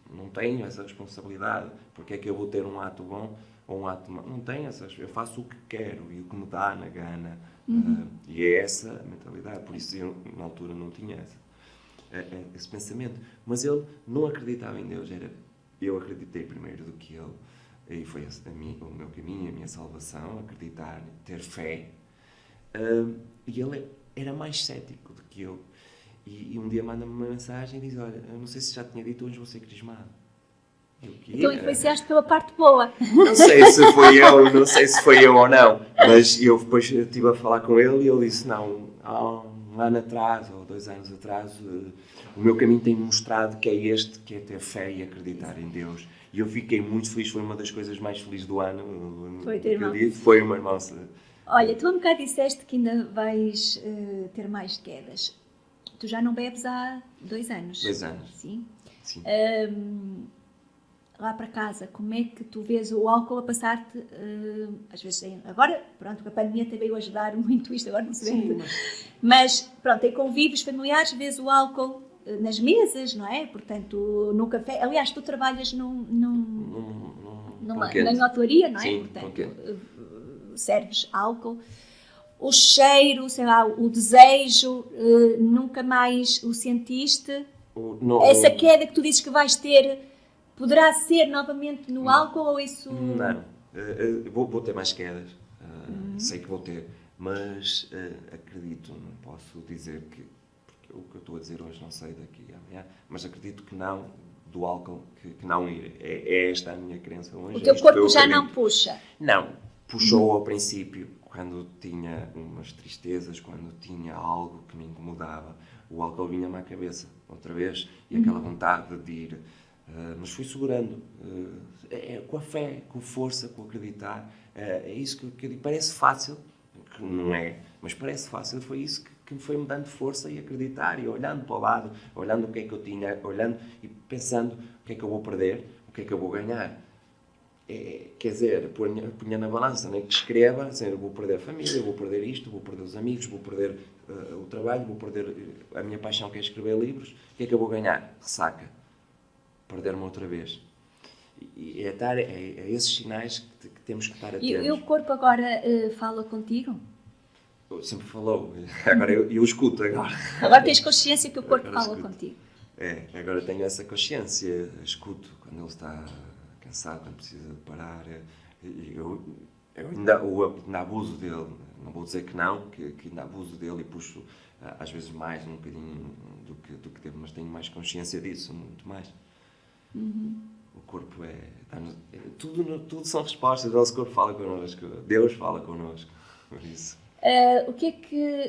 Não tenho essa responsabilidade, porque é que eu vou ter um ato bom ou um ato mau? Não tenho eu faço o que quero e o que me dá na gana. E é essa a mentalidade, por isso eu na altura não tinha esse pensamento. Mas ele não acreditava em Deus, eu acreditei primeiro do que ele, e foi o meu caminho, a minha salvação, acreditar, ter fé. E ele era mais cético do que eu. E um dia manda-me uma mensagem e diz: olha, eu não sei se já tinha dito, hoje vou ser crismado.
Então influenciaste pela parte boa.
Não sei se foi eu ou não, mas eu depois estive a falar com ele e ele disse: não, há um ano atrás ou 2 anos atrás o meu caminho tem mostrado que é este, que é ter fé e acreditar em Deus. E eu fiquei muito feliz, foi uma das coisas mais felizes do ano.
Foi o teu irmão.
Foi o meu irmão.
Olha, tu há um bocado disseste que ainda vais ter mais quedas. Tu já não bebes há 2 anos.
2 anos.
Sim.
Sim.
Lá para casa, como é que tu vês o álcool a passar-te, às vezes, agora, pronto, a pandemia também veio ajudar muito isto, agora não se vê. Mas, pronto, em convívios familiares, vês o álcool nas mesas, não é? Portanto, no café. Aliás, tu trabalhas na hotelaria, não é?
Sim,
portanto, serves álcool. O cheiro, sei lá, o desejo, nunca mais o sentiste? Essa queda que tu dizes que vais ter, poderá ser novamente no álcool ou isso...
Não, vou ter mais quedas, sei que vou ter, mas acredito, não posso dizer que, porque o que eu estou a dizer hoje não sei daqui a amanhã, mas acredito que não, do álcool, que não ir. É esta a minha crença hoje.
O teu corpo já não puxa?
Não, puxou ao princípio, quando tinha umas tristezas, quando tinha algo que me incomodava, o álcool vinha-me à cabeça, outra vez, e aquela vontade de ir... mas fui segurando, com a fé, com força, com acreditar. É isso que eu digo. Parece fácil, que não é, mas parece fácil. Foi isso que me foi me dando força e acreditar, e olhando para o lado, olhando o que é que eu tinha, olhando e pensando o que é que eu vou perder, o que é que eu vou ganhar. Quer dizer, punha na balança, né? Que escreva, assim, eu vou perder a família, eu vou perder isto, vou perder os amigos, vou perder o trabalho, vou perder a minha paixão que é escrever livros. O que é que eu vou ganhar? Ressaca. Perder-me outra vez. E é esses sinais que temos que estar atentos.
E o corpo agora fala contigo?
Sempre falou. Agora eu escuto.
Agora tens consciência que o corpo fala contigo.
Agora tenho essa consciência. Escuto quando ele está cansado, quando precisa de parar. Eu ainda abuso dele. Não vou dizer que não, que ainda abuso dele e puxo às vezes mais um bocadinho do que devo, mas tenho mais consciência disso, muito mais. O corpo tudo são respostas. O nosso corpo fala connosco, Deus fala connosco, por isso.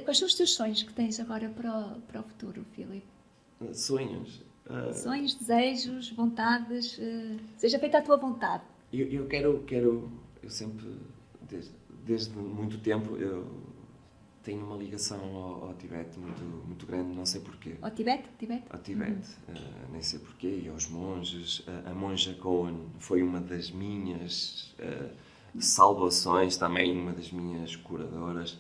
Quais são os teus sonhos que tens agora para o futuro, Filipe?
Sonhos?
Sonhos, desejos, vontades, seja feita a tua vontade.
Eu sempre, desde muito tempo, eu tenho uma ligação ao Tibete muito grande, não sei porquê.
Ao Tibete?
Ao Tibete, nem sei porquê, e aos monges. A monja Cohen foi uma das minhas salvações, também uma das minhas curadoras.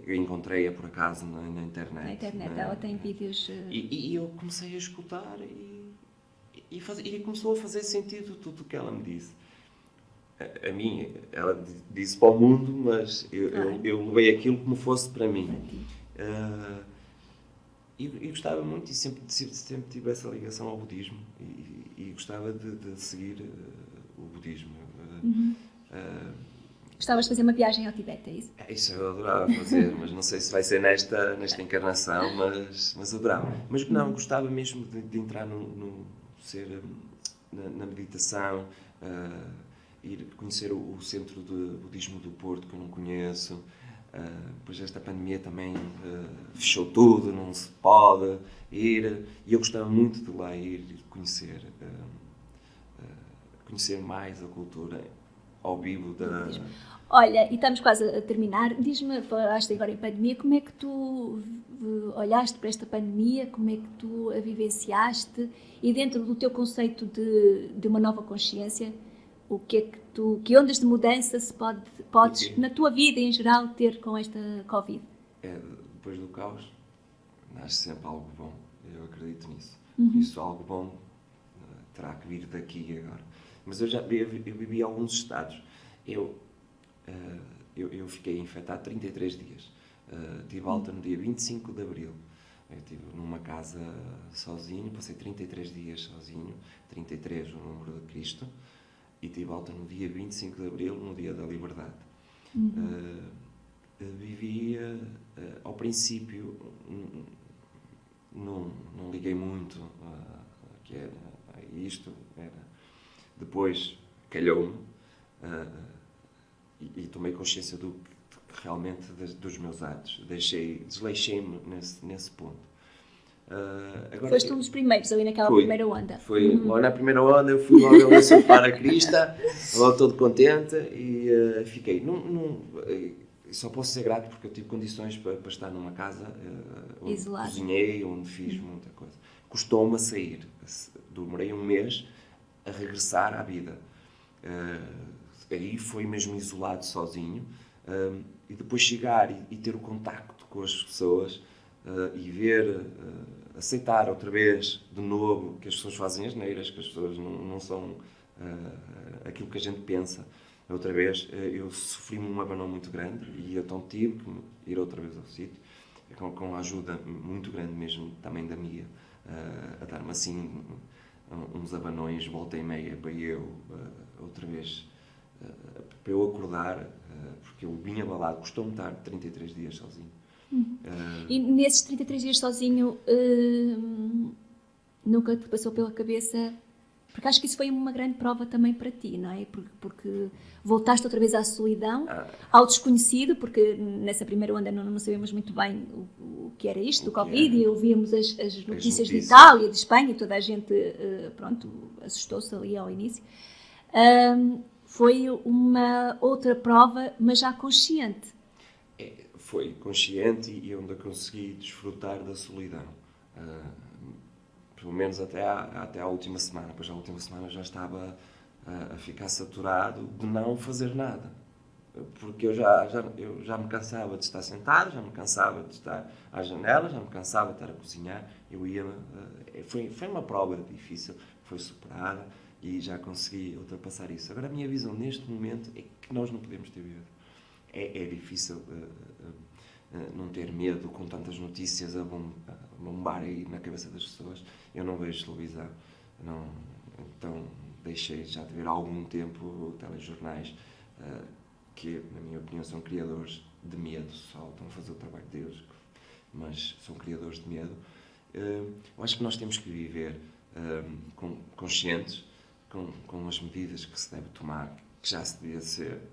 eu encontrei-a por acaso na internet.
Na internet,
né?
ela tem vídeos...
E eu comecei a escutar e começou a fazer sentido tudo o que ela me disse. A mim, ela disse para o mundo, mas eu levei aquilo como fosse para mim. E gostava muito, e sempre tive essa ligação ao budismo, e gostava de seguir o budismo.
Gostavas de fazer uma viagem ao Tibete, é isso?
Isso eu adorava fazer, mas não sei se vai ser nesta encarnação, mas adorava. Mas não, gostava mesmo de entrar na meditação, ir conhecer o Centro de Budismo do Porto, que eu não conheço. Depois esta pandemia também fechou tudo, não se pode ir. E eu gostava muito de lá ir e conhecer mais a cultura ao vivo da...
Olha, e estamos quase a terminar. Diz-me, falaste agora em pandemia, como é que tu olhaste para esta pandemia, como é que tu a vivenciaste e dentro do teu conceito de uma nova consciência, o que é que ondas de mudança podes, na tua vida em geral, ter com esta Covid?
Depois do caos, nasce sempre algo bom. Eu acredito nisso. Isso, algo bom, terá que vir daqui e agora. Mas eu vivi alguns estados. Eu fiquei infectado 33 dias. Tive alta no dia 25 de abril. Eu estive numa casa sozinho, passei 33 dias sozinho, 33 o número de Cristo, e tive alta no dia 25 de abril, no dia da liberdade. Vivia, ao princípio, não liguei muito que era isto, depois calhou-me, e tomei consciência do que realmente dos meus atos. Desleixei-me nesse ponto. Agora,
foste um dos primeiros ali naquela primeira onda.
Foi logo na primeira onda, eu fui logo a surfar a crista, logo todo contente, e fiquei. Só posso ser grato porque eu tive condições para estar numa casa onde
isolado,
cozinhei, onde fiz muita coisa. Custou-me a sair. Demorei um mês a regressar à vida. Aí foi mesmo isolado, sozinho, e depois chegar e ter o contacto com as pessoas e ver, aceitar outra vez, de novo, que as pessoas fazem asneiras, que as pessoas não são aquilo que a gente pensa. Outra vez, eu sofri um abanão muito grande e então tive que ir outra vez ao sítio, com a ajuda muito grande mesmo, também da Mia, a dar-me assim uns abanões, volta e meia, para eu outra vez... para eu acordar, porque eu vinha abalado, custou-me estar 33 dias sozinho.
E nesses 33 dias sozinho, nunca te passou pela cabeça, porque acho que isso foi uma grande prova também para ti, não é? Porque voltaste outra vez à solidão, ao desconhecido, porque nessa primeira onda não sabíamos muito bem o que era isto, o Covid, e ouvíamos as notícias de Itália, de Espanha, e toda a gente, assustou-se ali ao início. Foi uma outra prova, mas já consciente.
Foi consciente e onde eu consegui desfrutar da solidão. Pelo menos até à última semana. Pois a última semana já estava a ficar saturado de não fazer nada. Porque eu já me cansava de estar sentado, já me cansava de estar à janela, já me cansava de estar a cozinhar. Foi uma prova difícil, foi superada. E já consegui ultrapassar isso. Agora, a minha visão neste momento é que nós não podemos ter medo. É difícil não ter medo com tantas notícias a bombar aí na cabeça das pessoas. Eu não vejo televisão. Então, deixei já de ver há algum tempo telejornais que, na minha opinião, são criadores de medo. Só estão a fazer o trabalho de Deus, mas são criadores de medo. Eu acho que nós temos que viver conscientes com as medidas que se deve tomar, que já se devia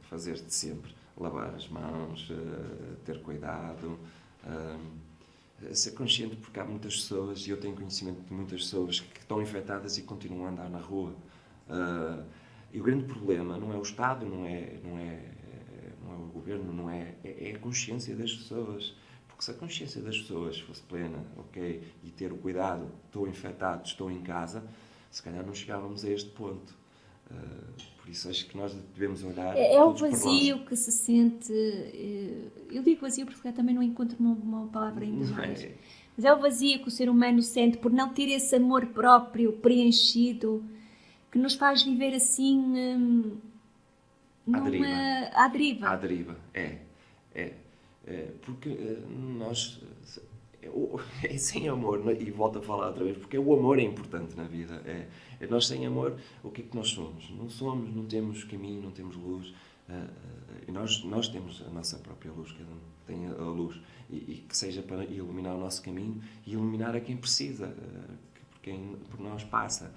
fazer de sempre. Lavar as mãos, ter cuidado, ser consciente, porque há muitas pessoas, e eu tenho conhecimento de muitas pessoas que estão infectadas e continuam a andar na rua. E o grande problema não é o Estado, não é o governo, é a consciência das pessoas. Porque se a consciência das pessoas fosse plena, ok, e ter o cuidado, estou infectado, estou em casa, se calhar não chegávamos a este ponto. Por isso acho que nós devemos olhar
É o
todos por nós.
vazio que se sente. Eu digo vazio porque eu também não encontro uma palavra ainda
Não é?
mais. Mas é o vazio que o ser humano sente por não ter esse amor próprio preenchido que nos faz viver assim. À deriva.
À deriva, porque nós é sem amor, e volto a falar outra vez, porque o amor é importante na vida. Nós sem amor, o que é que nós somos? Não temos caminho, não temos luz. E nós temos a nossa própria luz, cada um tem a luz, e que seja para iluminar o nosso caminho e iluminar a quem precisa, por quem por nós passa.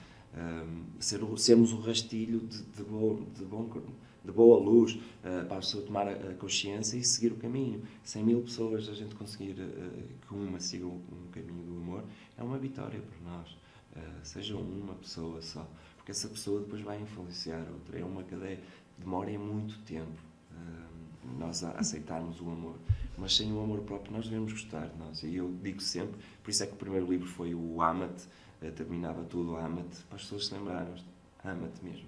Sermos o rastilho de boa luz para a pessoa tomar a consciência e seguir o caminho. 100.000 pessoas a gente conseguir que uma siga um caminho do amor é uma vitória para nós. Seja uma pessoa só, porque essa pessoa depois vai influenciar outra. É uma cadeia, demora muito tempo nós aceitarmos o amor, mas sem o amor próprio nós devemos gostar de nós. E eu digo sempre, por isso é que o primeiro livro foi o Ama-te, terminava tudo Ama-te, para as pessoas se lembrarem, ama-te mesmo,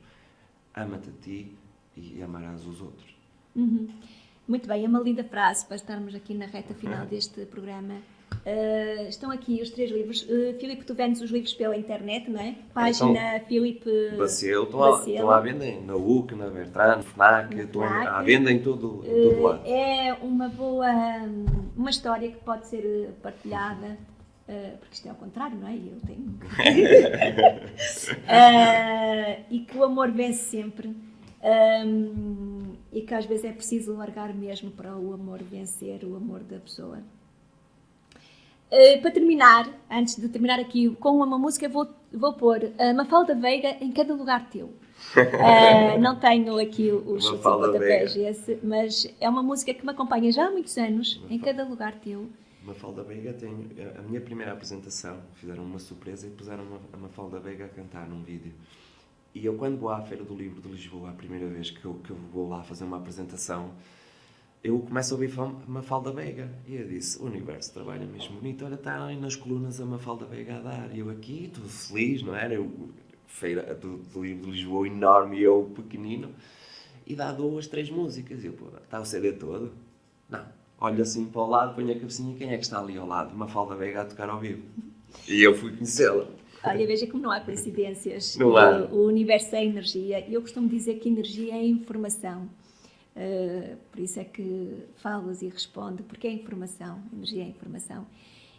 ama-te a ti e amarás os outros.
Muito bem, é uma linda frase para estarmos aqui na reta final deste programa. Estão aqui os 3 livros. Filipe, tu vendes os livros pela internet, não é? Página
então,
Filipe
Bacelo, estão à venda na UC, na Bertrand, no FNAC, estão à venda em todo lado.
É uma história que pode ser partilhada, porque isto é ao contrário, não é? E eu tenho e que o amor vence sempre. E que às vezes é preciso largar mesmo para o amor vencer, o amor da pessoa. Para terminar, antes de terminar aqui com uma música, vou pôr Mafalda Veiga em cada lugar teu. Não tenho aqui os pontapés, mas é uma música que me acompanha já há muitos anos, em cada lugar teu.
Mafalda Veiga tem a minha primeira apresentação, fizeram uma surpresa e puseram a Mafalda Veiga a cantar num vídeo. E eu, quando vou à Feira do Livro de Lisboa, a primeira vez que eu vou lá fazer uma apresentação, eu começo a ouvir Mafalda Veiga. E eu disse, o universo trabalha mesmo bonito, olha, está aí nas colunas a Mafalda Veiga a dar. E eu aqui, tudo feliz, não era? Feira do Livro de Lisboa enorme e eu pequenino. E dá 2, 3 músicas. E eu, está o CD todo? Não. Olho assim para o lado, ponho a cabecinha, quem é que está ali ao lado? Mafalda Veiga a tocar ao vivo. E eu fui conhecê-la.
Olha, veja como não há coincidências.
Não há.
O universo é energia. E eu costumo dizer que energia é informação. Por isso é que falas e responde, porque é informação. Energia é informação.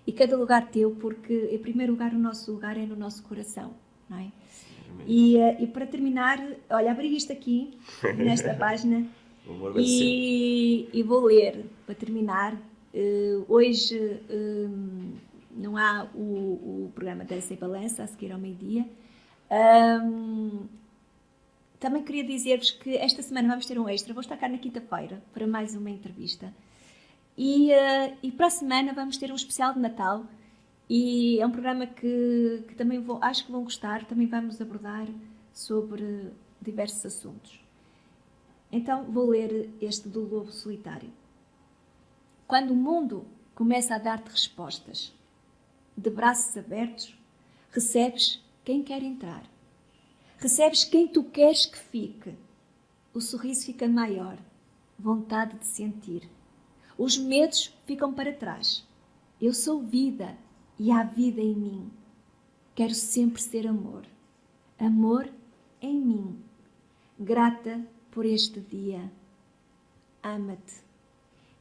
E cada lugar teu, porque, em primeiro lugar, o nosso lugar é no nosso coração, não é? E para terminar, olha, abri isto aqui, nesta página, e vou ler, para terminar. Hoje não há o programa Dança e Balança, a seguir ao meio-dia. Também queria dizer-vos que esta semana vamos ter um extra, vou estar cá na quinta-feira para mais uma entrevista. E para a semana vamos ter um especial de Natal, e é um programa que também acho que vão gostar, também vamos abordar sobre diversos assuntos. Então vou ler este do Lobo Solitário. Quando o mundo começa a dar-te respostas, de braços abertos, recebes quem quer entrar. Recebes quem tu queres que fique. O sorriso fica maior, vontade de sentir. Os medos ficam para trás. Eu sou vida e há vida em mim. Quero sempre ser amor. Amor em mim. Grata por este dia. Ama-te.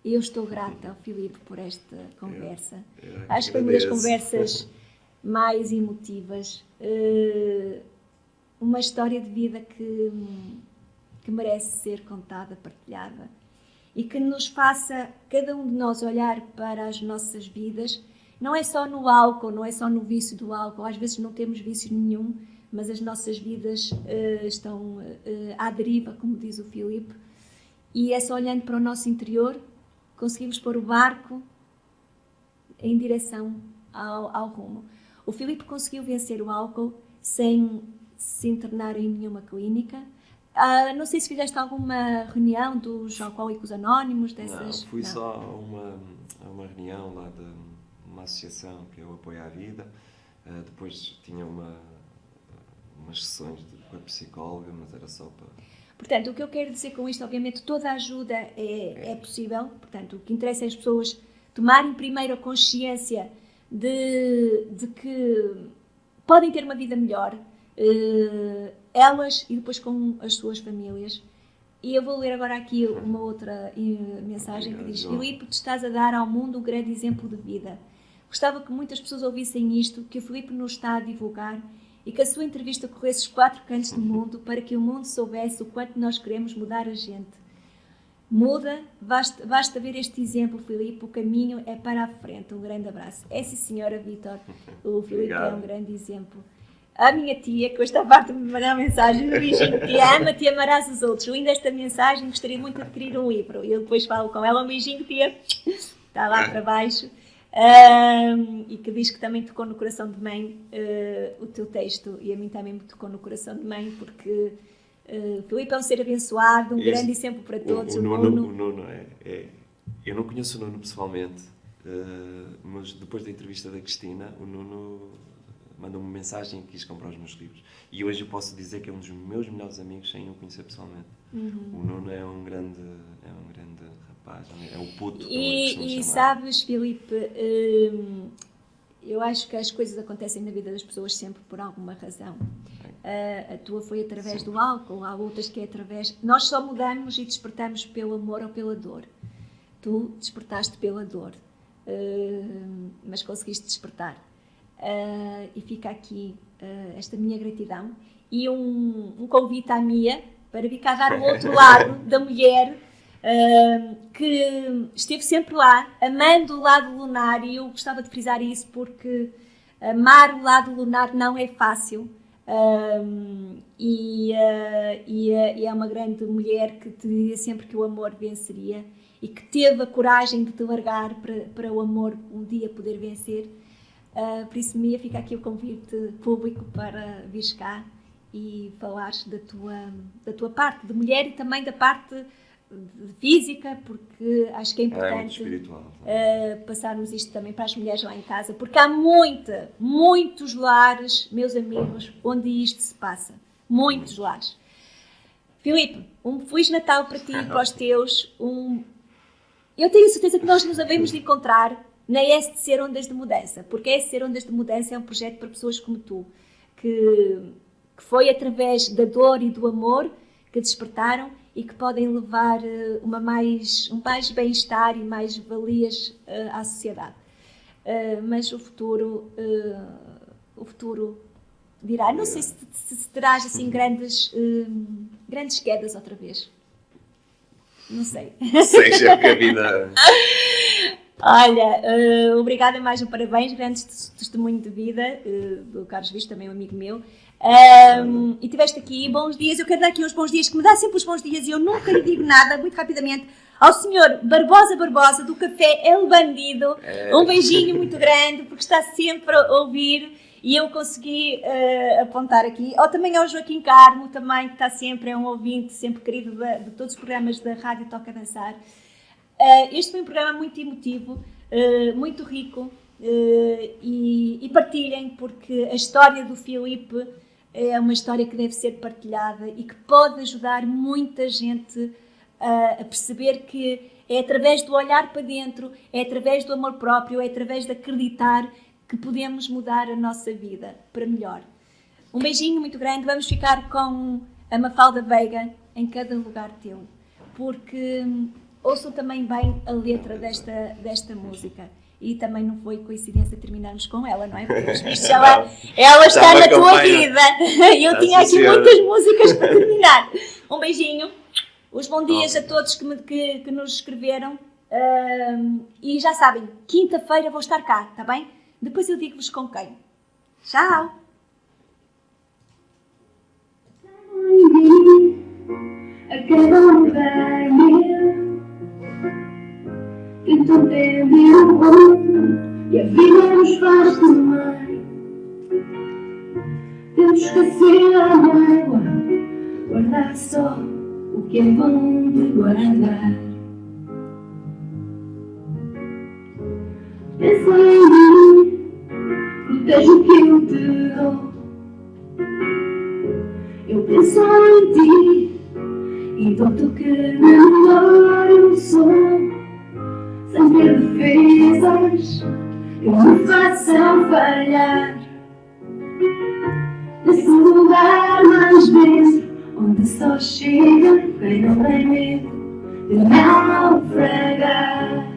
Eu estou grata ao Filipe por esta conversa. Acho que foi uma das conversas mais emotivas. Uma história de vida que merece ser contada, partilhada, e que nos faça, cada um de nós, olhar para as nossas vidas. Não é só no álcool, não é só no vício do álcool, às vezes não temos vício nenhum, mas as nossas vidas estão à deriva, como diz o Filipe, e é só olhando para o nosso interior conseguimos pôr o barco em direção ao rumo. O Filipe conseguiu vencer o álcool sem se internar em nenhuma clínica. Não sei se fizeste alguma reunião dos Alcoólicos Anónimos, dessas...
Não, fui só a uma reunião lá de uma associação que é o Apoio à Vida. Depois tinha uma umas sessões com a psicóloga, mas era só para...
Portanto, o que eu quero dizer com isto, obviamente, toda a ajuda é possível. Portanto, o que interessa é as pessoas tomarem primeiro a consciência de que podem ter uma vida melhor, elas e depois com as suas famílias. E eu vou ler agora aqui uma outra mensagem que diz: Filipe, tu estás a dar ao mundo um grande exemplo de vida. Gostava que muitas pessoas ouvissem isto, que o Filipe nos está a divulgar e que a sua entrevista corresse os 4 cantos do mundo para que o mundo soubesse o quanto nós queremos mudar a gente. Muda, basta ver este exemplo, Filipe, o caminho é para a frente. Um grande abraço. É sim, senhora Vítor, o Filipe é um grande exemplo. A minha tia, que hoje está farta de me mandar mensagem, me diz: te ama, te amarás os outros. Linda esta mensagem, gostaria muito de adquirir um livro. E eu depois falo com ela: um beijinho, tia. Está lá para baixo. E que diz que também tocou no coração de mãe o teu texto, e a mim também me tocou no coração de mãe, porque Filipe é um ser abençoado, um grande exemplo para todos.
O Nuno eu não conheço o Nuno pessoalmente, mas depois da entrevista da Cristina, o Nuno mandou-me uma mensagem e quis comprar os meus livros, e hoje eu posso dizer que é um dos meus melhores amigos sem o conhecer pessoalmente. O Nuno é um grande rapaz, é o puto.
E sabes, Filipe, eu acho que as coisas acontecem na vida das pessoas sempre por alguma razão. A tua foi através do álcool, há outras que é através... Nós só mudamos e despertamos pelo amor ou pela dor. Tu despertaste pela dor, mas conseguiste despertar. E fica aqui esta minha gratidão e um convite à Mia para vir cá dar o outro lado da mulher que esteve sempre lá, amando o lado lunar, e eu gostava de frisar isso porque amar o lado lunar não é fácil. E é uma grande mulher que te dizia sempre que o amor venceria e que teve a coragem de te largar para o amor um dia poder vencer. Por isso, Mia, fica aqui o convite público para vires cá e falares da tua parte de mulher e também da parte física, porque acho que é importante passarmos isto também para as mulheres lá em casa, porque há muitos lares, meus amigos, onde isto se passa. Muitos lares. Filipe, um Feliz Natal para ti e para os teus. Eu tenho certeza que nós nos havemos de encontrar na SDC Ondas de Mudança, porque a SDC Ondas de Mudança é um projeto para pessoas como tu, que foi através da dor e do amor que despertaram e que podem levar um mais bem-estar e mais valias à sociedade. Mas o futuro dirá. Não sei se terás assim grandes quedas outra vez. Não sei.
Seja que a vida...
Olha, obrigada, mais um parabéns, grande testemunho de vida do Carlos Visto, também um amigo meu. E tiveste aqui bons dias. Eu quero dar aqui uns bons dias, que me dá sempre os bons dias e eu nunca lhe digo nada, muito rapidamente, ao senhor Barbosa do Café El Bandido. Um beijinho muito grande, porque está sempre a ouvir e eu consegui apontar aqui. Ou também ao Joaquim Carmo, também, que está sempre, é um ouvinte sempre querido de todos os programas da Rádio Toca Dançar. Este foi um programa muito emotivo, muito rico, e partilhem, porque a história do Filipe é uma história que deve ser partilhada e que pode ajudar muita gente a perceber que é através do olhar para dentro, é através do amor próprio, é através de acreditar que podemos mudar a nossa vida para melhor. Um beijinho muito grande. Vamos ficar com a Mafalda Veiga, Em Cada Lugar Teu, porque ouçam também bem a letra desta música. E também não foi coincidência terminarmos com ela, não é? Porque os bichos, ela está na tua vida. E eu tinha aqui muitas músicas para terminar. Um beijinho. Os bons dias a todos que nos escreveram. E já sabem, quinta-feira vou estar cá, está bem? Depois eu digo-vos com quem. Tchau!
A cada lugar tento entender o mundo e a vida nos faz também. Temos esquecer a mágoa, guardar só o que é bom de guardar. Pensa em mim, proteja o que eu te dou. penso em ti e dou-te que melhor eu sou, sem ter defesas que me façam falhar. Nesse lugar mais dentro, onde só chega quem não tem medo de não naufragar.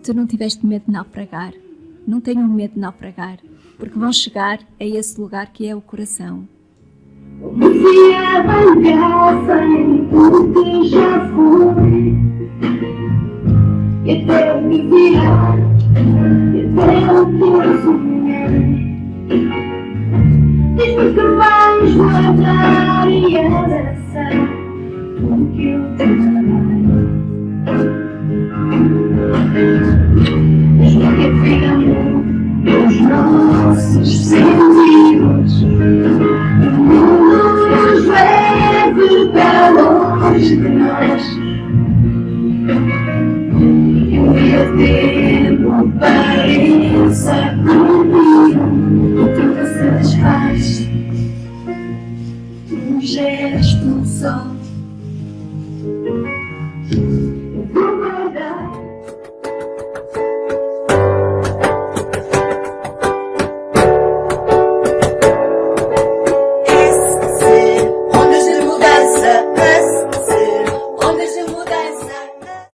Tu não tiveste medo de naufragar? Não tenham medo de naufragar, porque vão chegar a esse lugar que é o coração.
Comecei a bancar sem porque já fui, e até o que virar, e até o que eu sonhei. Diz-me que vais guardar e abraçar tudo que eu te darei. Diz-me que afinal os nossos sentidos o mundo nos leve para longe de nós. Eu ia tempo pareça